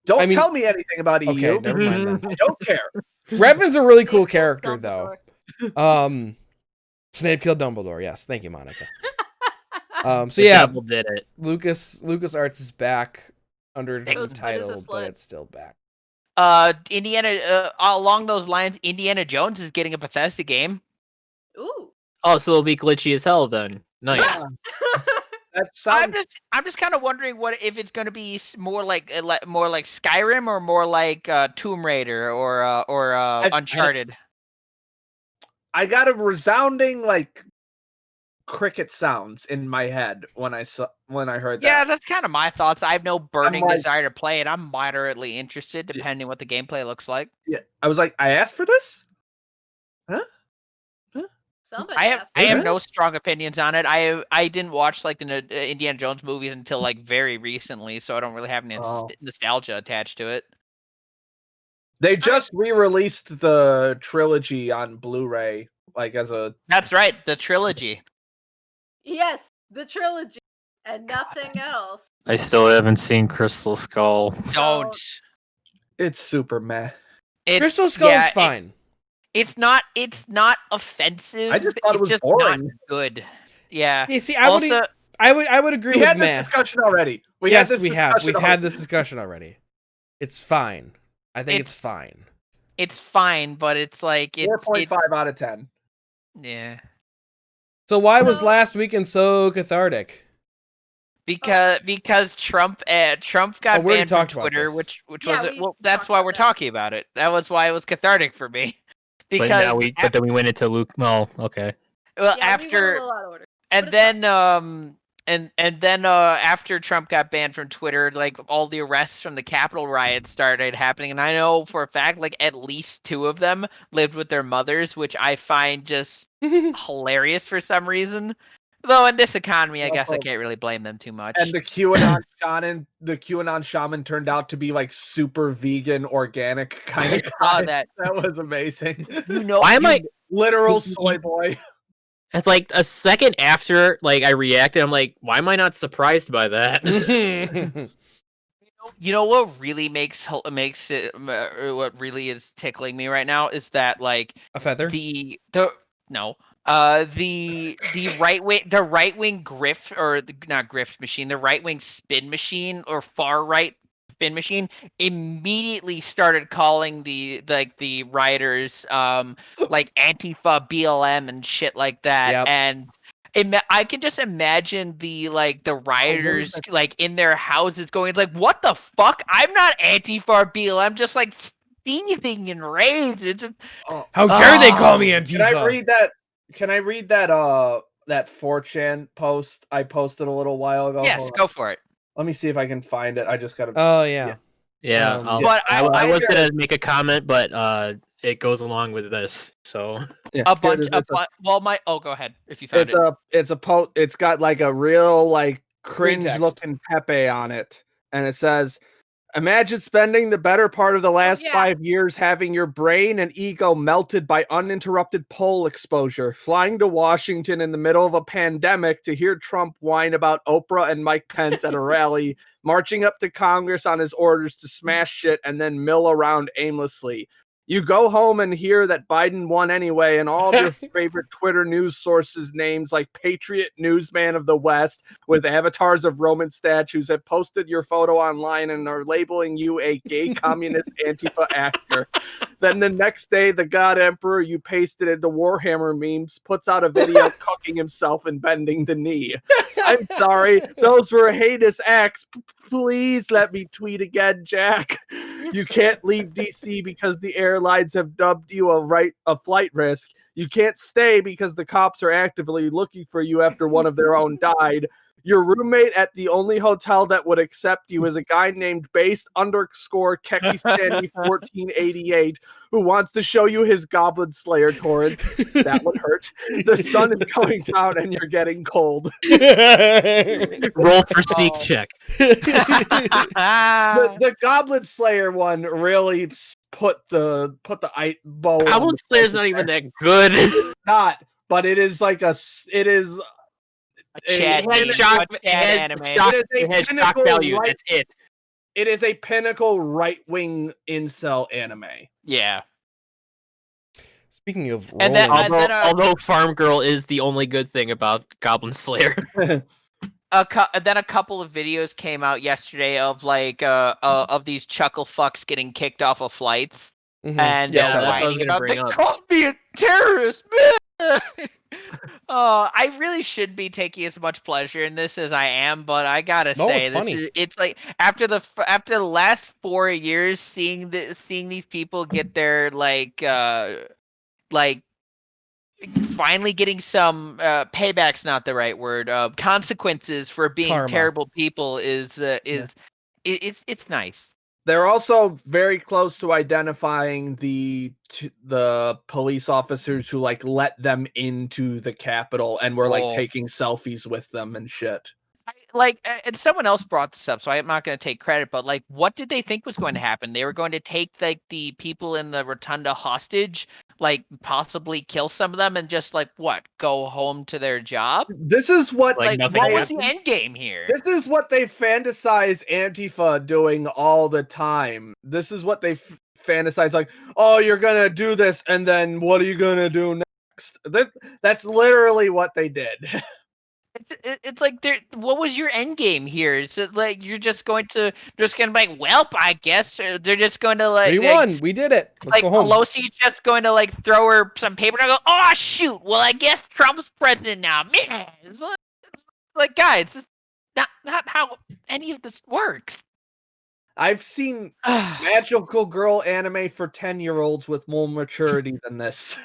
Don't I mean- tell me anything about Okay, EU. never mind then. I don't care. Revan's a really cool character though. Dumbledore. Snape killed Dumbledore. Yes, thank you, Monica. So yeah, Double did it. Lucas Arts is back under a It different was good as a title, but slut. it's still back. Indiana. Along those lines, Indiana Jones is getting a Bethesda game. Ooh. Oh, so it'll be glitchy as hell then. Nice. Yeah. That sounds I'm just kind of wondering what if it's going to be more like Skyrim or more like Tomb Raider or Uncharted. I got a resounding like cricket sounds in my head when I heard Yeah, that. that's kind of my thoughts. I have no burning like- desire to play it. I'm moderately interested, depending what the gameplay looks like. Yeah, I was like, I asked for this. Somebody I asked have me. no strong opinions on it. I didn't watch like the Indiana Jones movies until like very recently, so I don't really have any Oh. nostalgia attached to it. They just re-released the trilogy on Blu-ray, like as a That's right, the trilogy. Yes, the trilogy and nothing else. I still haven't seen Crystal Skull. Don't. It's super meh. It's, Crystal Skull's yeah, fine. It's not offensive. I just thought it was just boring. not good. Yeah. You see, Also, I would agree We with had this meh. discussion already. Yes, we have. We've had this discussion already. It's fine. I think it's fine. it's fine, but it's like it's 4.5 out of 10. yeah. So why was So- last weekend so cathartic? Because Trump got we already banned from talked about Twitter, this. which Yeah, was it. we Well, that's talked why about we're that. talking about it. That was why it was cathartic for me. Because But then we went into Luke. Well, okay. well, Yeah, we went a after little out of order. and but it's then and then after Trump got banned from Twitter, like all the arrests from the Capitol riots started happening, and I know for a fact like at least 2 of them lived with their mothers, which I find just hilarious for some reason. Though in this economy, I guess I Also- can't really blame them too much. And the QAnon shaman turned out to be like super vegan, organic kind of I saw guy. that. That was amazing. You know, Why am I? Literal soy boy. It's like a second after, like I reacted. I'm like, why am I not surprised by that? You know what really makes it what really is tickling me right now is that like A feather? the no the right wing grift or not grift machine, the right wing spin machine or far right spin machine immediately started calling the rioters like Antifa, BLM and shit like that. Yep. And I can just imagine the rioters like in their houses going like, "What the fuck? I'm not Antifa or BLM," just like seething in rage. It's just, How dare they call me Oh. Antifa? Can I read that that 4chan post I posted a little while ago? yes, Hold on. go for it. Let me see if I can find it. I just gotta Oh yeah. Yeah, But I was I- gonna make a comment, but it goes along with this. So yeah, A here bunch it is. of go ahead if you found It's it. it's a post. It's got like a real like Green cringe text. looking Pepe on it, and it says, "Imagine spending the better part of the last yeah. 5 years having your brain and ego melted by uninterrupted pole exposure, flying to Washington in the middle of a pandemic to hear Trump whine about Oprah and Mike Pence at a rally, marching up to Congress on his orders to smash shit and then mill around aimlessly. You go home and hear that Biden won anyway, and all of your favorite Twitter news sources' names like Patriot Newsman of the West with avatars of Roman statues have posted your photo online and are labeling you a gay communist Antifa actor. Then the next day, the God Emperor you pasted into Warhammer memes puts out a video cooking himself and bending the knee. I'm sorry, those were heinous acts. Please let me tweet again, Jack. You can't leave DC because the airlines have dubbed you a flight risk. You can't stay because the cops are actively looking for you after one of their own died. Your roommate at the only hotel that would accept you is a guy named Based_Kekistani 1488 who wants to show you his Goblin Slayer torrents. That would hurt. The sun is going down and you're getting cold. roll for sneak Oh. check. The Goblin Slayer one really put the bow on Goblin the Slayer's not even that good. not, but it is like a Chad it meme. has What it Chad has anime? shock- It is a it has shock pinnacle value. right- That's it. it is a pinnacle right-wing incel anime. Yeah. Speaking of And then- rolling, Although Farm Girl is the only good thing about Goblin Slayer. Then a couple of videos came out yesterday of like of these chuckle fucks getting kicked off of flights. Mhm. And Yeah, that's what I was whining gonna about bring they up. called me a terrorist. I really should be taking as much pleasure in this as I am, but I gotta No, say, it's funny. it's like after the last 4 years, seeing these people get their like finally getting some payback's not the right word. Consequences for being Karma. terrible people is it's nice. They're also very close to identifying the police officers who like let them into the Capitol and were like Oh. taking selfies with them and shit. And someone else brought this up, so I'm not going to take credit, but like, what did they think was going to happen? They were going to take like the people in the rotunda hostage, like possibly kill some of them and just like what go home to their job. This is what Like, Like nothing what was happened. the end game here? This is what they fantasize Antifa doing all the time. This is what they fantasize, like, oh, you're gonna do this, and then what are you gonna do next? That's literally what they did. It's like what was your end game here? It's like you're just going to be like, well, I guess they're just going to We like won. We did it. Let's like go home. Pelosi's just going to like throw her some paper and go, oh shoot, well I guess Trump's president now. Man, it's like guys, it's not how any of this works. I've seen magical girl anime for 10-year-olds with more maturity than this.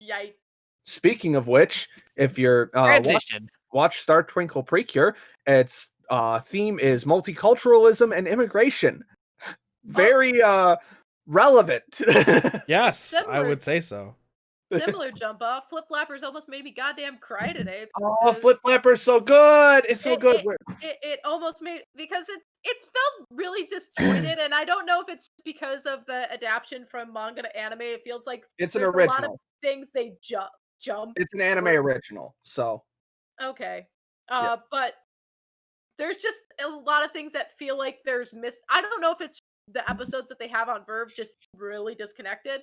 Yikes. Speaking of which, if you're Transition. watch Star Twinkle Precure, its theme is multiculturalism and immigration. Very relevant. Yes, I Similar. would say so. Similar jump off. Flip Flappers almost made me goddamn cry today. Oh, because Flip Flapper's so good. It's so good. It almost made because it's felt really disjointed, and I don't know if it's because of the adaptation from manga to anime. It feels like It's an there's a lot of original. things they jump. It's an anime original. So Okay. Yeah. But there's just a lot of things that feel like there's I don't know if it's the episodes that they have on Verve just really disconnected.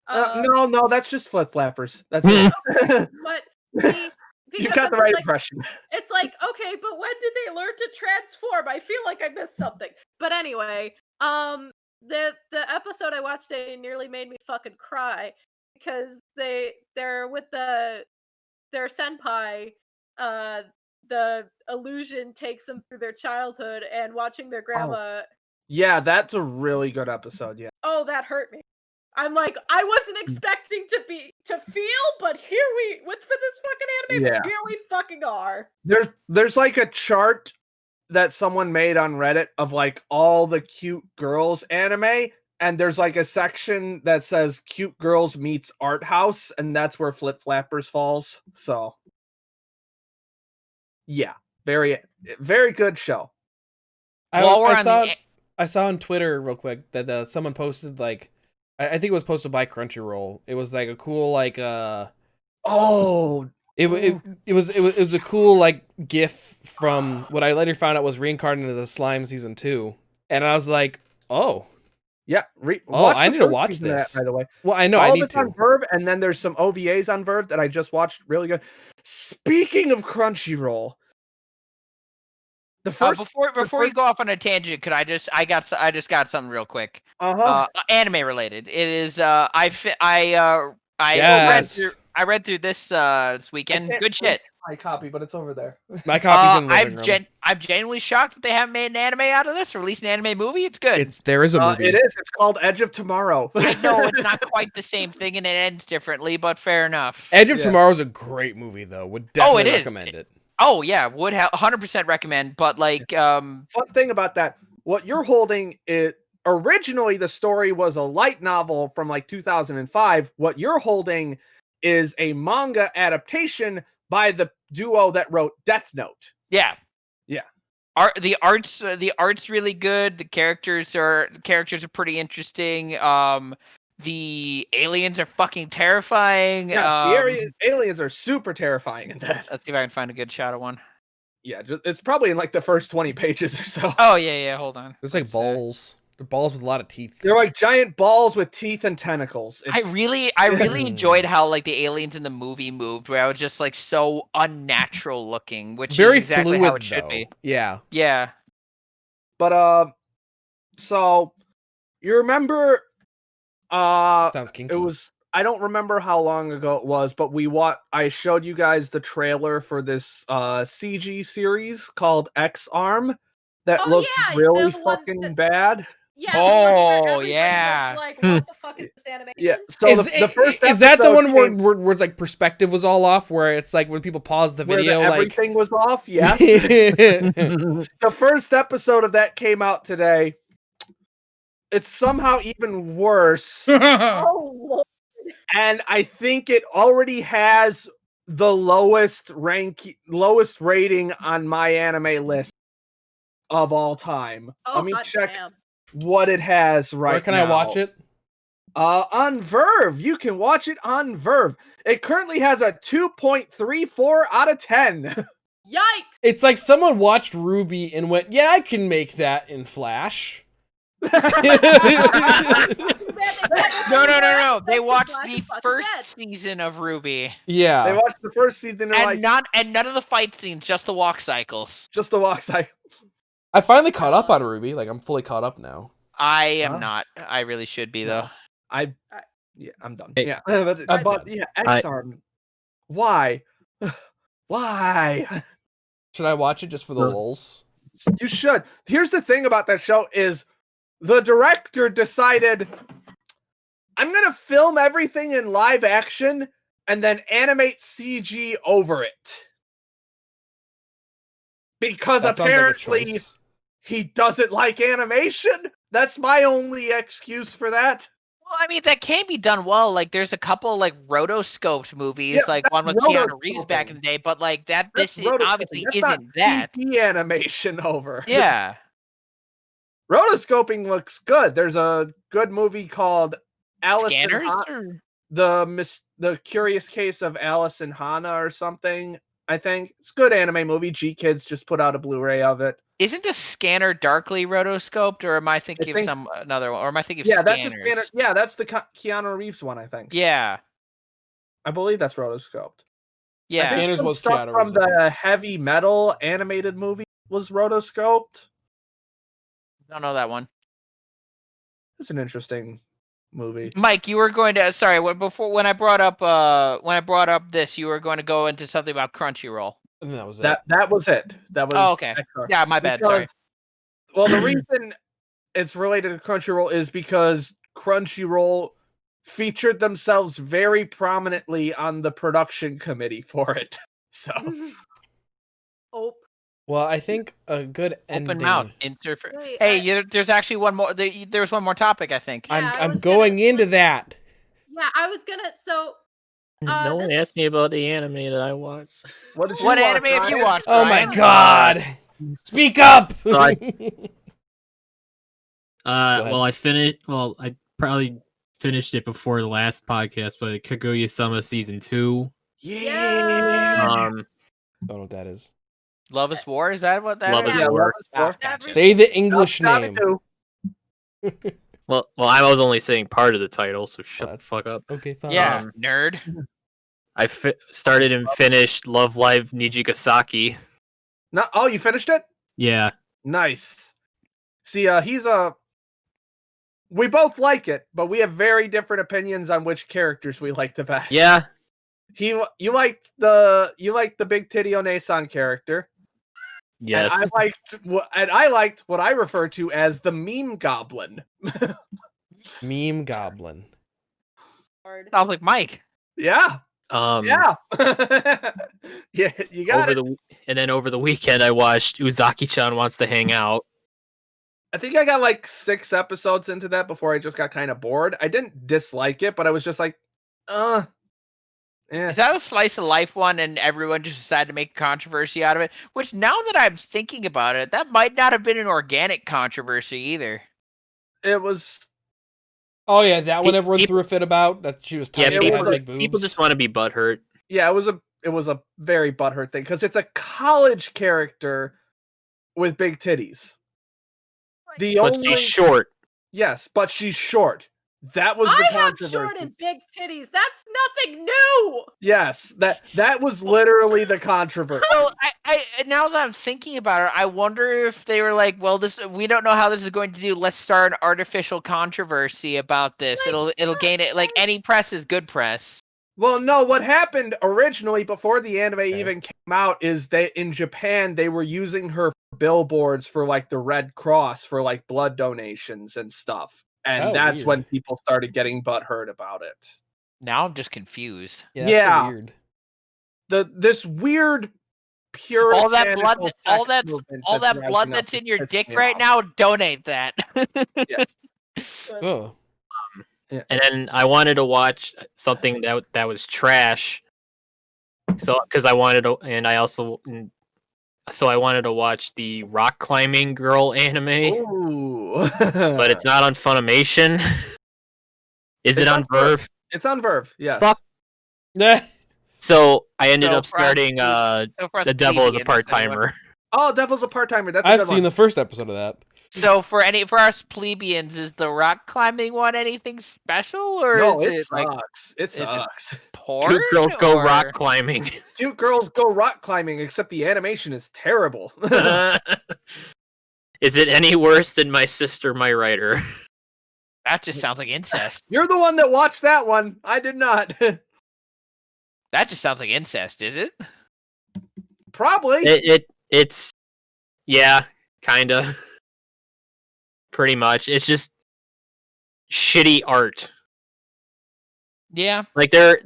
no, that's just Flip Flappers. That's it. But the, You've got the right like, impression. it's like, okay, but when did they learn to transform? I feel like I missed something. But anyway, the episode I watched today nearly made me fucking cry because they're with their senpai. The illusion takes them through their childhood and watching their grandma. Yeah, that's a really good episode. Yeah. Oh, that hurt me. I'm like, I wasn't expecting to feel, but here for this fucking anime, but here we fucking are. There's like a chart that someone made on Reddit of like all the cute girls anime, and there's like a section that says cute girls meets art house, and that's where Flip Flappers falls. So yeah, very good show. I saw on Twitter real quick that someone posted like I think it was posted by Crunchyroll. It was like a cool like it was a cool like GIF from what I later found out was reincarnated as a slime season 2, and I was like, oh yeah, I need to watch this. By the way, well, I know all I need this on to. Verve, and then there's some OVAs on Verve that I just watched. Really good. Speaking of Crunchyroll, the first before you go off on a tangent, could I just got something real quick. Anime related. It is I read through this weekend. Good shit. My copy, but it's over there. My copy's in the living room. I'm genuinely shocked that they haven't made an anime out of this, or at least an anime movie. It's good. There is a movie. It is. It's called Edge of Tomorrow. I know it's not quite the same thing and it ends differently, but fair enough. Edge of Tomorrow is a great movie, though. Would definitely recommend it. Oh yeah, would 100% recommend. But like, fun thing about that, what you're holding is originally the story was a light novel from like 2005. What you're holding is a manga adaptation by the duo that wrote Death Note. Yeah. The art's really good. The characters are pretty interesting. The aliens are fucking terrifying. Yes, the aliens are super terrifying in that. Let's see if I can find a good shot of one. Yeah, it's probably in like the first 20 pages or so. Oh yeah. Hold on. There's like balls. They're balls with a lot of teeth. They're like giant balls with teeth and tentacles. I really enjoyed how like the aliens in the movie moved, where I was just like so unnatural looking, which very is exactly fluid, how it should be. Yeah. But so you remember? Sounds kinky. It was. I don't remember how long ago it was, but I showed you guys the trailer for this CG series called X-Arm that looked really fucking bad. Yeah. Oh yeah. Like, what the fuck is this animation? Yeah. So the first is that the one where it's like perspective was all off, where it's like when people pause the video, everything was off? Yes. The first episode of that came out today. It's somehow even worse. Oh Lord. And I think it already has the lowest rating on my anime list of all time. Oh, Let me check damn. what it has right now. Where can I watch it? On Verve. You can watch it on Verve. It currently has a 2.34 out of 10. Yikes! It's like someone watched Ruby and went, "Yeah, I can make that in Flash." No. They watched Flash the is fucking first dead. season of Ruby, Yeah. They watched the first season and and none of the fight scenes, just the walk cycles. just the walk cycle. I finally caught up on Ruby. Like, I'm fully caught up now. I am Huh? not. I really should be though. I'm done. Hey, Yeah, but I'm done. yeah, X-Arm. Why? Why? Should I watch it just for the So- lulz? You should. Here's the thing about that show is the director decided I'm gonna film everything in live action and then animate CG over it. Because That sounds like a apparently choice. he doesn't like animation. That's my only excuse for that. Well, I mean, that can be done well. Like, there's a couple like rotoscoped movies, Yeah, like that's one with Keanu Reeves back rotoscoping. in the day. But like That's this is rotoscoping. obviously That's not isn't that. CG animation over. Yeah. Rotoscoping looks good. There's a good movie called Alice and Scanners. Han- the Curious Case of Alice and Hannah or something. I think it's a good anime movie. G Kids just put out a Blu-ray of it. Isn't the scanner darkly rotoscoped, or am I thinking of think- some another one? Or am I thinking of Yeah, scanners? that's a scanner. Yeah, that's the Keanu Reeves one. I think. Yeah. I believe that's rotoscoped. I Yeah. think Scanners some was stuff Keanu from Reeves, I think. the Heavy Metal animated movie was rotoscoped. Don't know that one. It's an interesting movie. Mike, you were going to when I brought up this, you were going to go into something about Crunchyroll. And that was it. That was it. That was Oh, okay. X-Arm. Yeah, my bad. Sorry. Well, the reason it's related to Crunchyroll is because Crunchyroll featured themselves very prominently on the production committee for it. So Oh, Well, I think a good Open ending. mouth. wait, Hey, there's actually one more. There's one more topic, I think. Yeah, I I'm was going gonna- into that. yeah, I was gonna. So, No one this- asked me about the anime that I watched. what did you What watch, anime have you Ryan? watched? Oh Brian? my god! Speak up! I- ahead. Well, I probably finished it before the last podcast, but Kaguya-sama season 2. Yeah. Um, Don't know what that is. Love is War. Is that what that Love is? is Yeah, War. Love is War. Gotcha. Say the English Stop name. it, well, I was only saying part of the title, so shut What? the fuck up. Okay, fine. Yeah, Um, nerd. I started and finished Love Live Nijigasaki. No, oh, you finished it? Yeah. Nice. See, we both like it, but we have very different opinions on which characters we like the best. Yeah. You liked the big titty Onesan character. Yes. And I liked what I refer to as the meme goblin. Meme Goblin. hard. Sounds like Mike. Yeah. Yeah. Yeah, you got it. And then over the weekend, I watched Uzaki-chan Wants to Hang Out. I think I got like 6 episodes into that before I just got kind of bored. I didn't dislike it, but I was just like, yeah. Is that a slice of life one, and everyone just decided to make a controversy out of it? Which, now that I'm thinking about it, that might not have been an organic controversy either. It was. Oh yeah, that one everyone People- threw a fit about. That she was Yeah, tiny and people had big boobs. people just want to be butthurt. Yeah, it was a very butthurt thing because it's a college character with big titties. The But only she's short. yes, but she's short. That was the I have controversy. short and big titties. That's nothing new. Yes, that was literally the controversy. Well, I now that I'm thinking about it, I wonder if they were like, well, we don't know how this is going to do. Let's start an artificial controversy about this. Like, It'll gain it. Like, any press is good press. Well, no, what happened originally before the anime Okay. even came out is that in Japan they were using her billboards for like the Red Cross for like blood donations and stuff. And Oh, that's weird. when people started getting butthurt about it. Now I'm just confused. Yeah. That's so Yeah. weird. This weird pure All that blood, all that blood rising up that's in your pisses dick me right off. now, donate that. Good. Oh. And then I wanted to watch something that was trash. So, because I wanted to, and I also, so I wanted to watch the rock climbing girl anime, Ooh. but it's not on Funimation. Is it on Verve? It's on Verve. Yes. Fuck. Nah. So I ended So up for us starting so for us The Devil as a plebeians, part-timer. Oh, Devil's a part-timer. That's a I've good seen one. the first episode of that. So for us plebeians, is the rock climbing one anything special, or No, is it it like sucks. It is it- sucks. porn? Cute girls go or... rock climbing. Cute girls go rock climbing, except the animation is terrible. Is it any worse than My Sister, My Writer? That just sounds like incest. You're the one that watched that one. I did not. That just sounds like incest, is it? Probably. It's yeah, kinda. Pretty much. It's just shitty art. Yeah. Like there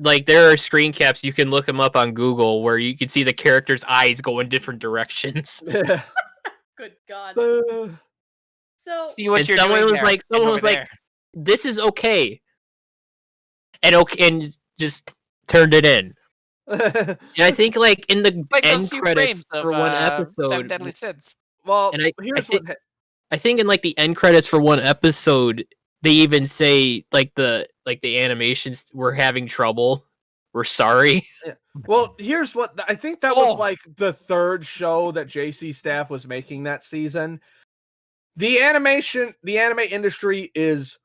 are screen caps, you can look them up on Google, where you can see the character's eyes go in different directions. Good God. Uh, So See what And you're someone doing was there, like- and someone over was like, there. This is okay. And just turned it in. And I think like in the Like those end few credits frames of for one Seven episode, Deadly Sins. well, And I here's think- what. I think in like the end credits for one episode, they even say like the animations were having trouble. We're sorry. Well, here's what I think that was Oh. like the third show that JC Staff was making that season. The anime industry is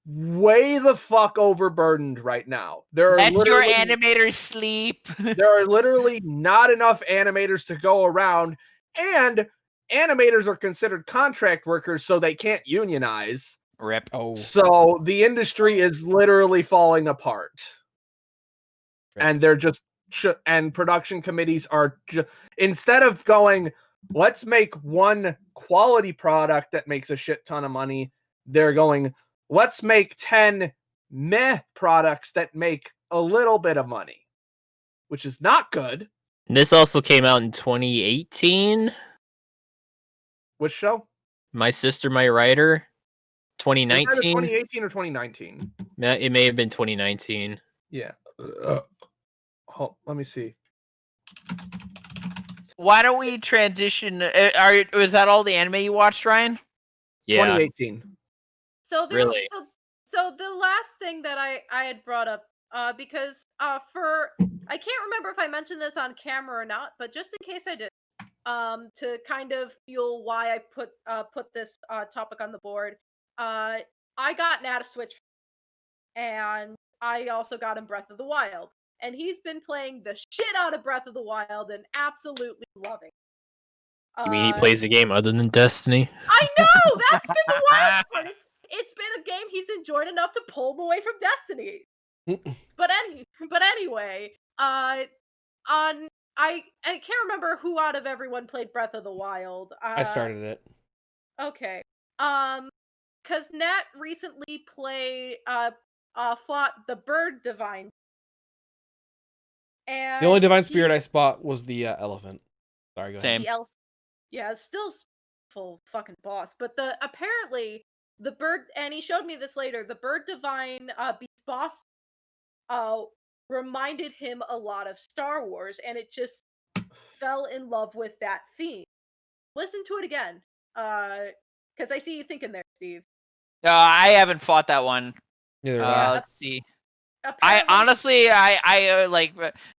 way the fuck overburdened right now. There are Let your literally animators sleep. there are literally not enough animators to go around, and animators are considered contract workers, so they can't unionize. Rip. Oh, So the industry is literally falling apart. And they're just and production committees are instead of going, let's make one quality product that makes a shit ton of money, they're going, let's make 10 meh products that make a little bit of money, which is not good. And this also came out in 2018. Which show? My Sister, My Writer. It's either 2019. 2018 or 2019. It may have been 2019. Yeah. Let me see. Why don't we transition? Was that all the anime you watched, Ryan? Yeah. 2018. So there, Really? so the last thing that I had brought up, because for I can't remember if I mentioned this on camera or not, but just in case I did, to kind of fuel why I put this topic on the board, I got Nat a Switch, and I also got him Breath of the Wild, and he's been playing the shit out of Breath of the Wild and absolutely loving it. You mean he plays the game other than Destiny? I know, that's been the worst part. It's been a game he's enjoyed enough to pull him away from Destiny. But anyway, I can't remember who out of everyone played Breath of the Wild. I started it. Okay. Because Nat recently fought the Bird Divine. And The only divine spirit I spot was the elephant. Sorry, go ahead. Same. Yeah, it's still full fucking boss. But apparently the bird, and he showed me this later. The Bird Divine beast boss reminded him a lot of Star Wars, and it just fell in love with that theme. Listen to it again, because I see you thinking there, Steve. I haven't fought that one. Neither have I. Let's see. I Apparently- honestly, I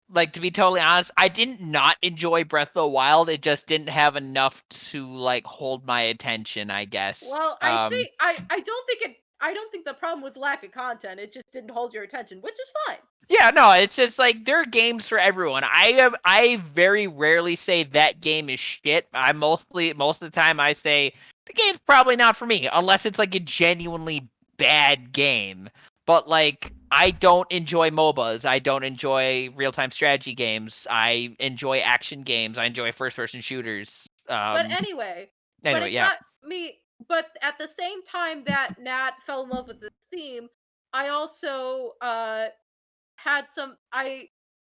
like to be totally honest, I didn't not enjoy Breath of the Wild. It just didn't have enough to like hold my attention, I guess. Well, I think I don't think the problem was lack of content. It just didn't hold your attention, which is fine. Yeah, no, it's just like there are games for everyone. I very rarely say that game is shit. Most of the time I say the game's probably not for me unless it's like a genuinely bad game. But like I don't enjoy MOBAs. I don't enjoy real-time strategy games. I enjoy action games. I enjoy first-person shooters. But anyway, but it yeah. got me. But at the same time that Nat fell in love with this theme, I also had some.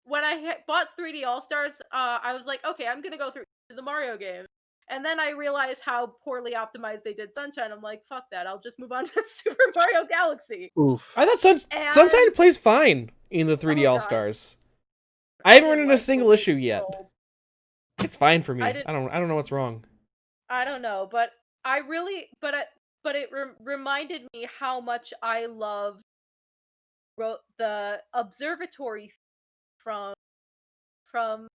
When I bought 3D All Stars, I was like, okay, I'm gonna go through the Mario games. And then I realized how poorly optimized they did Sunshine. I'm like, fuck that. I'll just move on to Super Mario Galaxy. Oof. I thought Sunshine plays fine in the 3D Oh, All God. Stars. I haven't run didn't into a like single Gold. issue yet. It's fine for me. I I didn't- don't know what's wrong. I don't know, but I really, but it reminded me how much I love the observatory from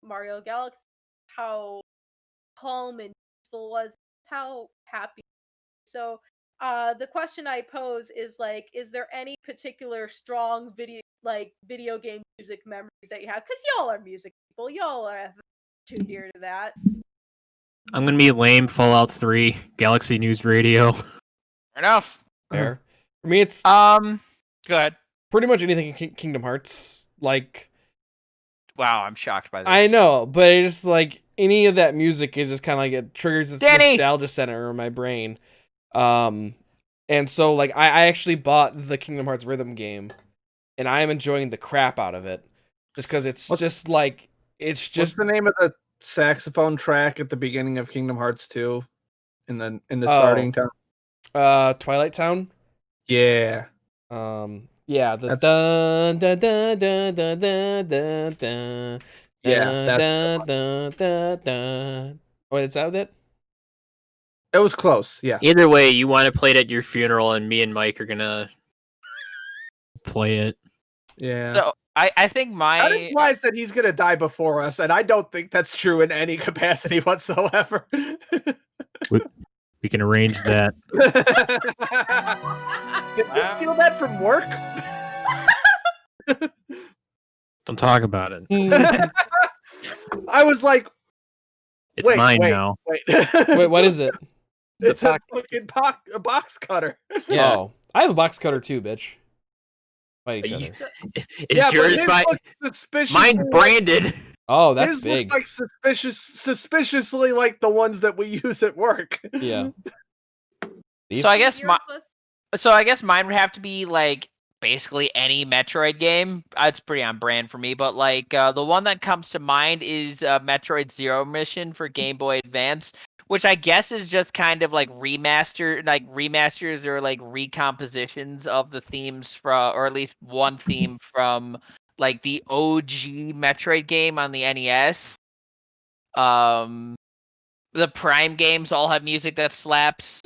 Mario Galaxy, how calm and peaceful it was, how happy. So the question I pose is like, is there any particular strong video game music memories that you have? Because y'all are music people, y'all are too dear to that. I'm gonna be lame. Fallout 3, Galaxy News Radio. Fair enough. Fair. For me, it's Go ahead. pretty much anything in Kingdom Hearts. Like, Wow, I'm shocked by this. I know, but it's just like any of that music is just kind of like it triggers this Danny! nostalgia center in my brain. And so like I actually bought the Kingdom Hearts rhythm game, and I am enjoying the crap out of it, just because it's just like it's What's just the name of the saxophone track at the beginning of Kingdom Hearts 2 in the starting town? Twilight Town. Yeah. Yeah, the That's- dun dun dun dun dun dun dun dun. Yeah, that's dun dun dun dun. Oh, is that it? it was close. Yeah. Either way, you want to play it at your funeral, and me and Mike are gonna play it. Yeah. So I think That my implies that he's gonna die before us, and I don't think that's true in any capacity whatsoever. We can arrange that. Did you steal that from work? Don't talk about it. I was like, It's mine now. wait. Wait, what is it? It's a fucking box cutter. Yeah. Oh, I have a box cutter too, bitch. Fight each You- other. Is yours his by? looks suspiciously Mine's branded. Oh, that's his big. looks like suspiciously like the ones that we use at work. Yeah. so I guess Yours my was- so I guess mine would have to be like basically any Metroid game. It's pretty on brand for me, but like the one that comes to mind is Metroid Zero Mission for Game Boy Advance, which I guess is just kind of like remasters or like recompositions of the themes from, or at least one theme from like the OG Metroid game on the NES. The Prime games all have music that slaps.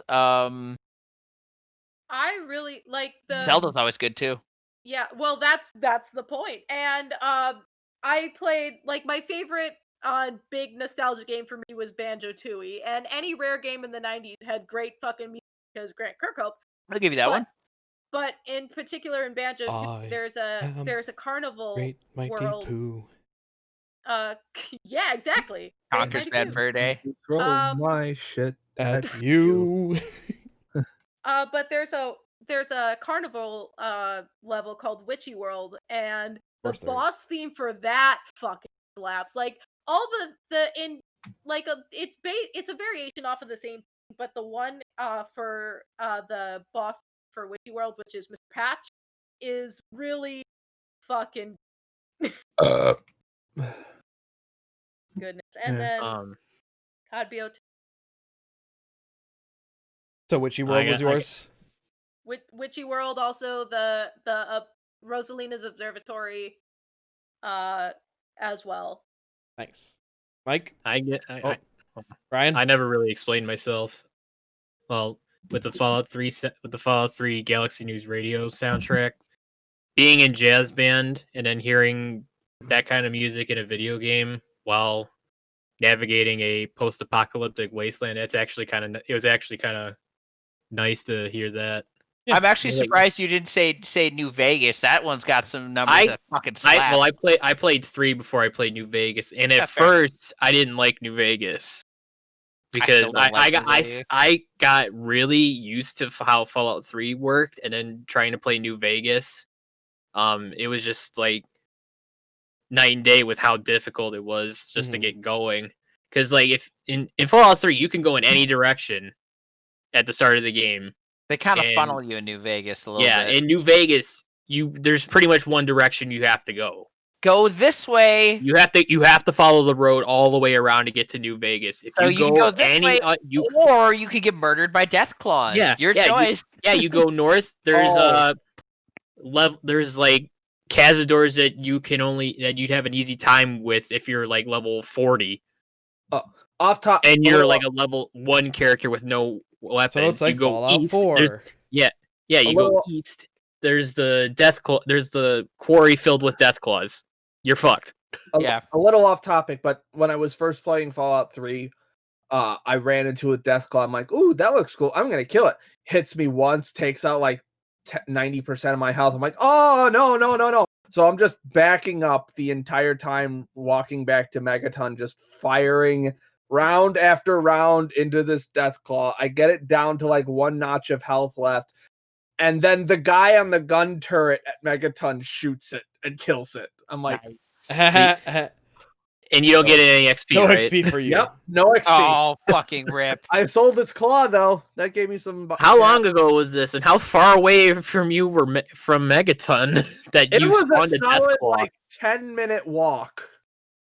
I really like the Zelda's always good too. Yeah, well, that's the point. And I played like my favorite big nostalgia game for me was Banjo-Tooie, and any Rare game in the '90s had great fucking music because Grant Kirkhope. I'll give you that But- one. But in particular in Banjo-Tooie, I there's a carnival Great mighty world. poo. Yeah, exactly. Great Conker's Mighty Bad Pooh. Fur Day. Throw Um, my shit At you. But there's a carnival level called Witchy World, and the course there is. boss theme for that fucking slaps. Like all it's a variation off of the same thing, but the one for the boss for Witchy World, which is Mr. Patch, is really fucking goodness. And Yeah. then God BO2 So Witchy World was I got- yours? Witchy World, also the Rosalina's Observatory, as well. Nice. Mike? I Ryan? I never really explained myself. Well, with the Fallout 3 Galaxy News Radio soundtrack, being in jazz band and then hearing that kind of music in a video game while navigating a post-apocalyptic wasteland, it was actually kind of nice to hear that. Yeah. I'm actually Like- surprised you didn't say New Vegas. That one's got some numbers I- that fucking slap. I played 3 before I played New Vegas, and at That's fair. first I didn't like New Vegas because still don't like New Vegas. I got really used to how Fallout 3 worked, and then trying to play New Vegas, it was just like night and day with how difficult it was just to Mhm. get going. Because like if in Fallout 3 you can go in any direction at the start of the game. They kind of and- funnel you in New Vegas a little Yeah, bit. in New Vegas, there's pretty much one direction you have to go. Go this way. You have to follow the road all the way around to get to New Vegas. If So you you can go go this any way, you or you could get murdered by death claws. Yeah, Your yeah, choice. you go north. There's Oh. there's like cazadors that you'd have an easy time with if you're like level 40 Off top, and you're little- like a level 1 character with no weapons. So it's like you go Fallout east. 4. Yeah, you A go little- east. there's the death there's the quarry filled with death claws. You're fucked. Yeah. A little off topic, but when I was first playing Fallout 3, I ran into a death claw. I'm like, ooh, that looks cool. I'm gonna kill it. Hits me once, takes out like 90% of my health. I'm like, oh no. So I'm just backing up the entire time, walking back to Megaton, just firing round after round into this death claw. I get it down to like one notch of health left. And then the guy on the gun turret at Megaton shoots it and kills it. I'm like, Nice. And you don't get any XP, no right? XP for you. yep, no XP. Oh, fucking rip. I sold its claw though. That gave me some. How long ago was this, and how far away from you were from Megaton that It you was a spawned a death solid claw? like 10-minute walk.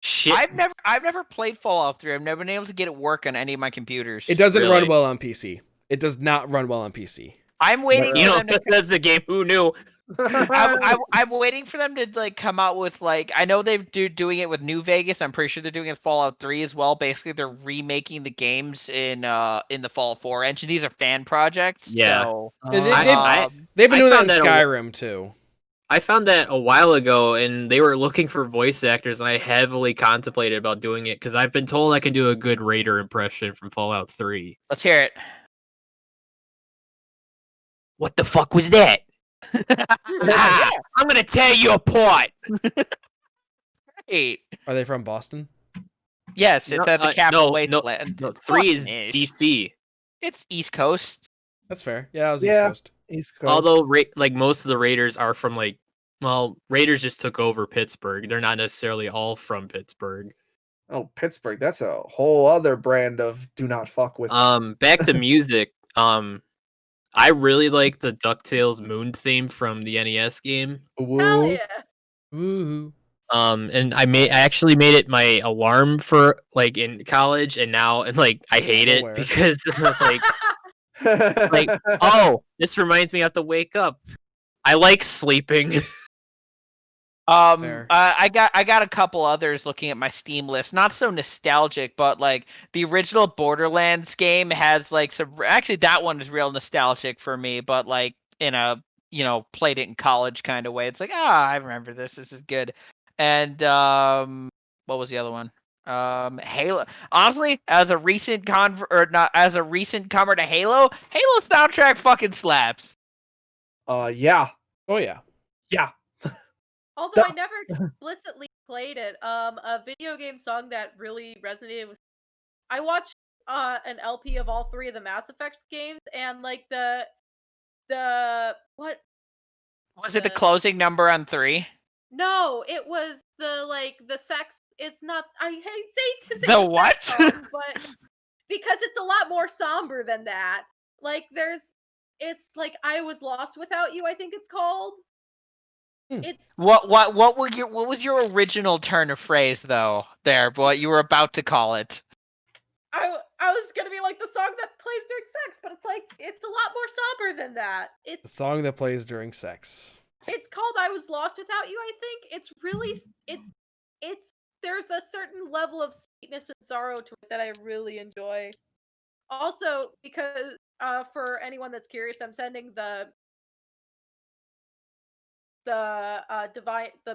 Shit. I've never played Fallout 3. I've never been able to get it work on any of my computers. It doesn't Really? run well on PC. It does not run well on PC. I'm waiting You for know, them to that's the game. Who knew? I'm waiting for them to like come out with like I know they've doing it with New Vegas. I'm pretty sure they're doing it with Fallout 3 as well. Basically, they're remaking the games in the Fallout 4 engine. These are fan projects. Yeah. So, They've been I doing that found in that Skyrim too. I found that a while ago, and they were looking for voice actors, and I heavily contemplated about doing it because I've been told I can do a good Raider impression from Fallout 3. let's hear it. What the fuck was that? Ah, I'm gonna tear you apart. Hey. Are they from Boston? Yes, it's at the Capital no, Wasteland. No, 3 is Fucking ish. DC. It's East Coast. That's fair. Yeah, I was Yeah. East Coast. East Coast. Although, like most of the Raiders are from Raiders just took over Pittsburgh. They're not necessarily all from Pittsburgh. Oh, Pittsburgh. That's a whole other brand of do not fuck with. Back to music. I really like the DuckTales Moon theme from the NES game. Hell Woo. yeah. Ooh. And I actually made it my alarm for like in college, and now I hate it Aware. because it's like oh, this reminds me I have to wake up. I like sleeping. Fair. I got a couple others looking at my Steam list. Not so nostalgic, but like the original Borderlands game has like some. Actually, that one is real nostalgic for me, but like in a played it in college kind of way. It's like I remember this. This is good. And what was the other one? Halo. Honestly, as a recent comer to Halo soundtrack fucking slaps. Yeah. Oh yeah. Yeah. Although I never explicitly played it, a video game song that really resonated with. I watched an LP of all three of the Mass Effect games, and like the what Was it the closing number on 3? No, it was the sex. It's not. I hate saying The what? sex song, but because it's a lot more somber than that. Like it's like I Was Lost Without You. I think it's called. It's What was your original turn of phrase though? There, what you were about to call it. I was gonna be like the song that plays during sex, but it's like it's a lot more somber than that. The It's song that plays during sex. It's called I Was Lost Without You, I think. It's really it's there's a certain level of sweetness and sorrow to it that I really enjoy. Also, because for anyone that's curious, I'm sending the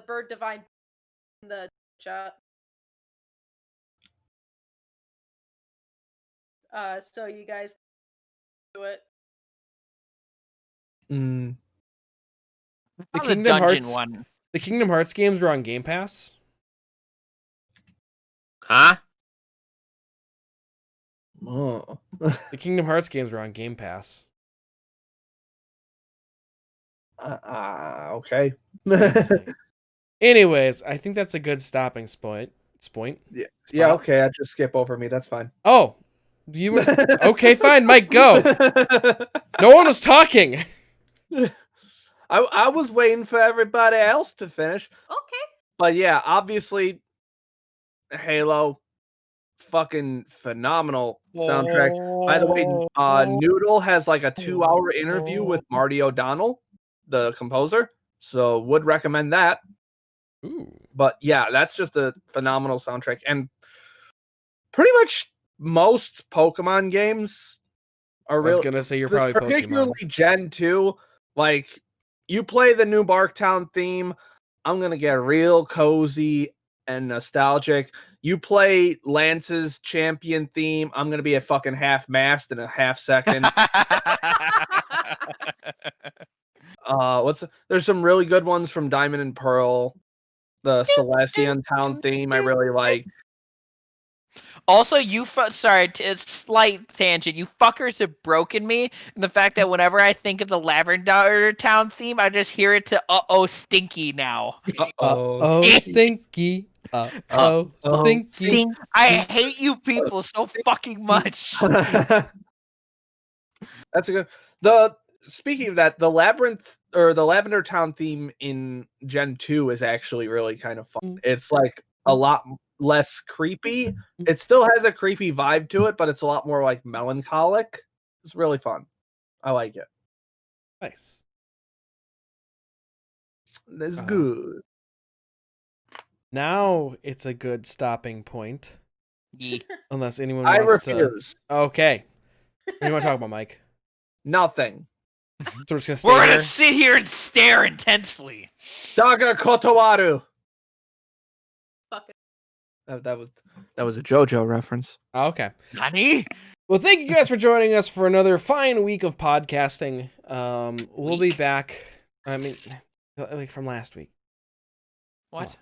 bird divine in the chat. So you guys do it. Mm. The On Kingdom dungeon Hearts. one. The Kingdom Hearts games were on Game Pass. Huh? Oh. The Kingdom Hearts games were on Game Pass. Okay. Anyways, I think that's a good stopping point. Yeah, okay. I just skip over me. That's fine. Oh, you were okay. Fine, Mike, go. No one was talking. I was waiting for everybody else to finish. Okay. But yeah, obviously, Halo, fucking phenomenal soundtrack. By the way, Noodle has like a 2-hour interview with Marty O'Donnell, the composer. So would recommend that. Ooh. But yeah, that's just a phenomenal soundtrack. And pretty much most Pokemon games are I was real. gonna say you're probably Particularly Pokemon. Gen 2, like You play the new Barktown theme, I'm gonna get real cozy and nostalgic. You play Lance's champion theme, I'm gonna be a fucking half-mast in a half second. There's some really good ones from Diamond and Pearl. The Celestion Town theme I really like. Also, sorry, it's slight tangent. You fuckers have broken me in the fact that whenever I think of the Lavender Town theme, I just hear it to "Uh-oh, Stinky" now. Oh, stinky. Oh, stinky. I hate you people so fucking much. That's a good. Speaking of that, the Lavender Town theme in Gen 2 is actually really kind of fun. It's like a lot less creepy. It still has a creepy vibe to it, but it's a lot more like melancholic. It's really fun. I like it. Nice. That's good. Now it's a good stopping point. Yeah. Unless anyone I wants refuse. to. Okay. What do you want to talk about, Mike? Nothing. So we're just gonna stay We're gonna here? sit here and stare intensely. Daga Kotowaru. Fuck it. That was a JoJo reference. Oh, okay. Nani? Well, thank you guys for joining us for another fine week of podcasting. We'll be back. I mean, like from last week. What? Oh,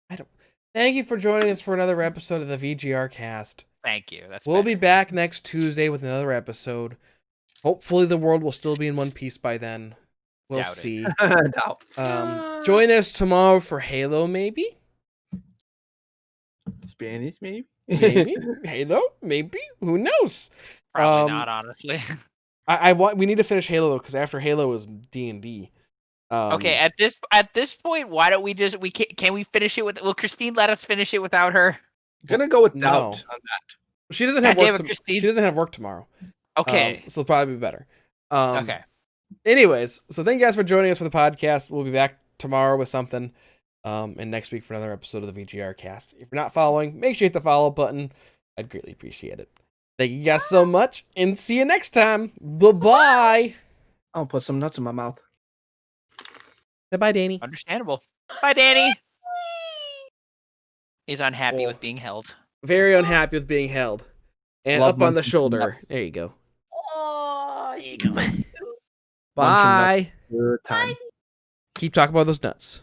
I don't. Thank you for joining us for another episode of the VGRcast. Thank you. That's We'll better. be back next Tuesday with another episode. Hopefully, the world will still be in one piece by then. We'll Doubt it. see. No. Join us tomorrow for Halo, maybe. Spanish, maybe. Maybe Halo, maybe. Who knows? Probably not, honestly. We need to finish Halo though, because after Halo is D&D. Okay, at this point, why don't we just can we finish it with? Will Christine let us finish it without her? Gonna go with No. doubt on that. She doesn't have God damn work. it, Christine. She doesn't have work tomorrow. Okay. So it'll probably be better. Okay. Anyways, so thank you guys for joining us for the podcast. We'll be back tomorrow with something. And next week for another episode of the VGRcast. If you're not following, make sure you hit the follow button. I'd greatly appreciate it. Thank you guys so much, and see you next time. Bye-bye. I'll put some nuts in my mouth. Say bye, Danny. Understandable. Bye, Danny. He's unhappy with being held. Very unhappy with being held. And Love up on the munching shoulder. nuts. There you go. Oh, There you go. Munching Bye. Good time. Keep talking about those nuts.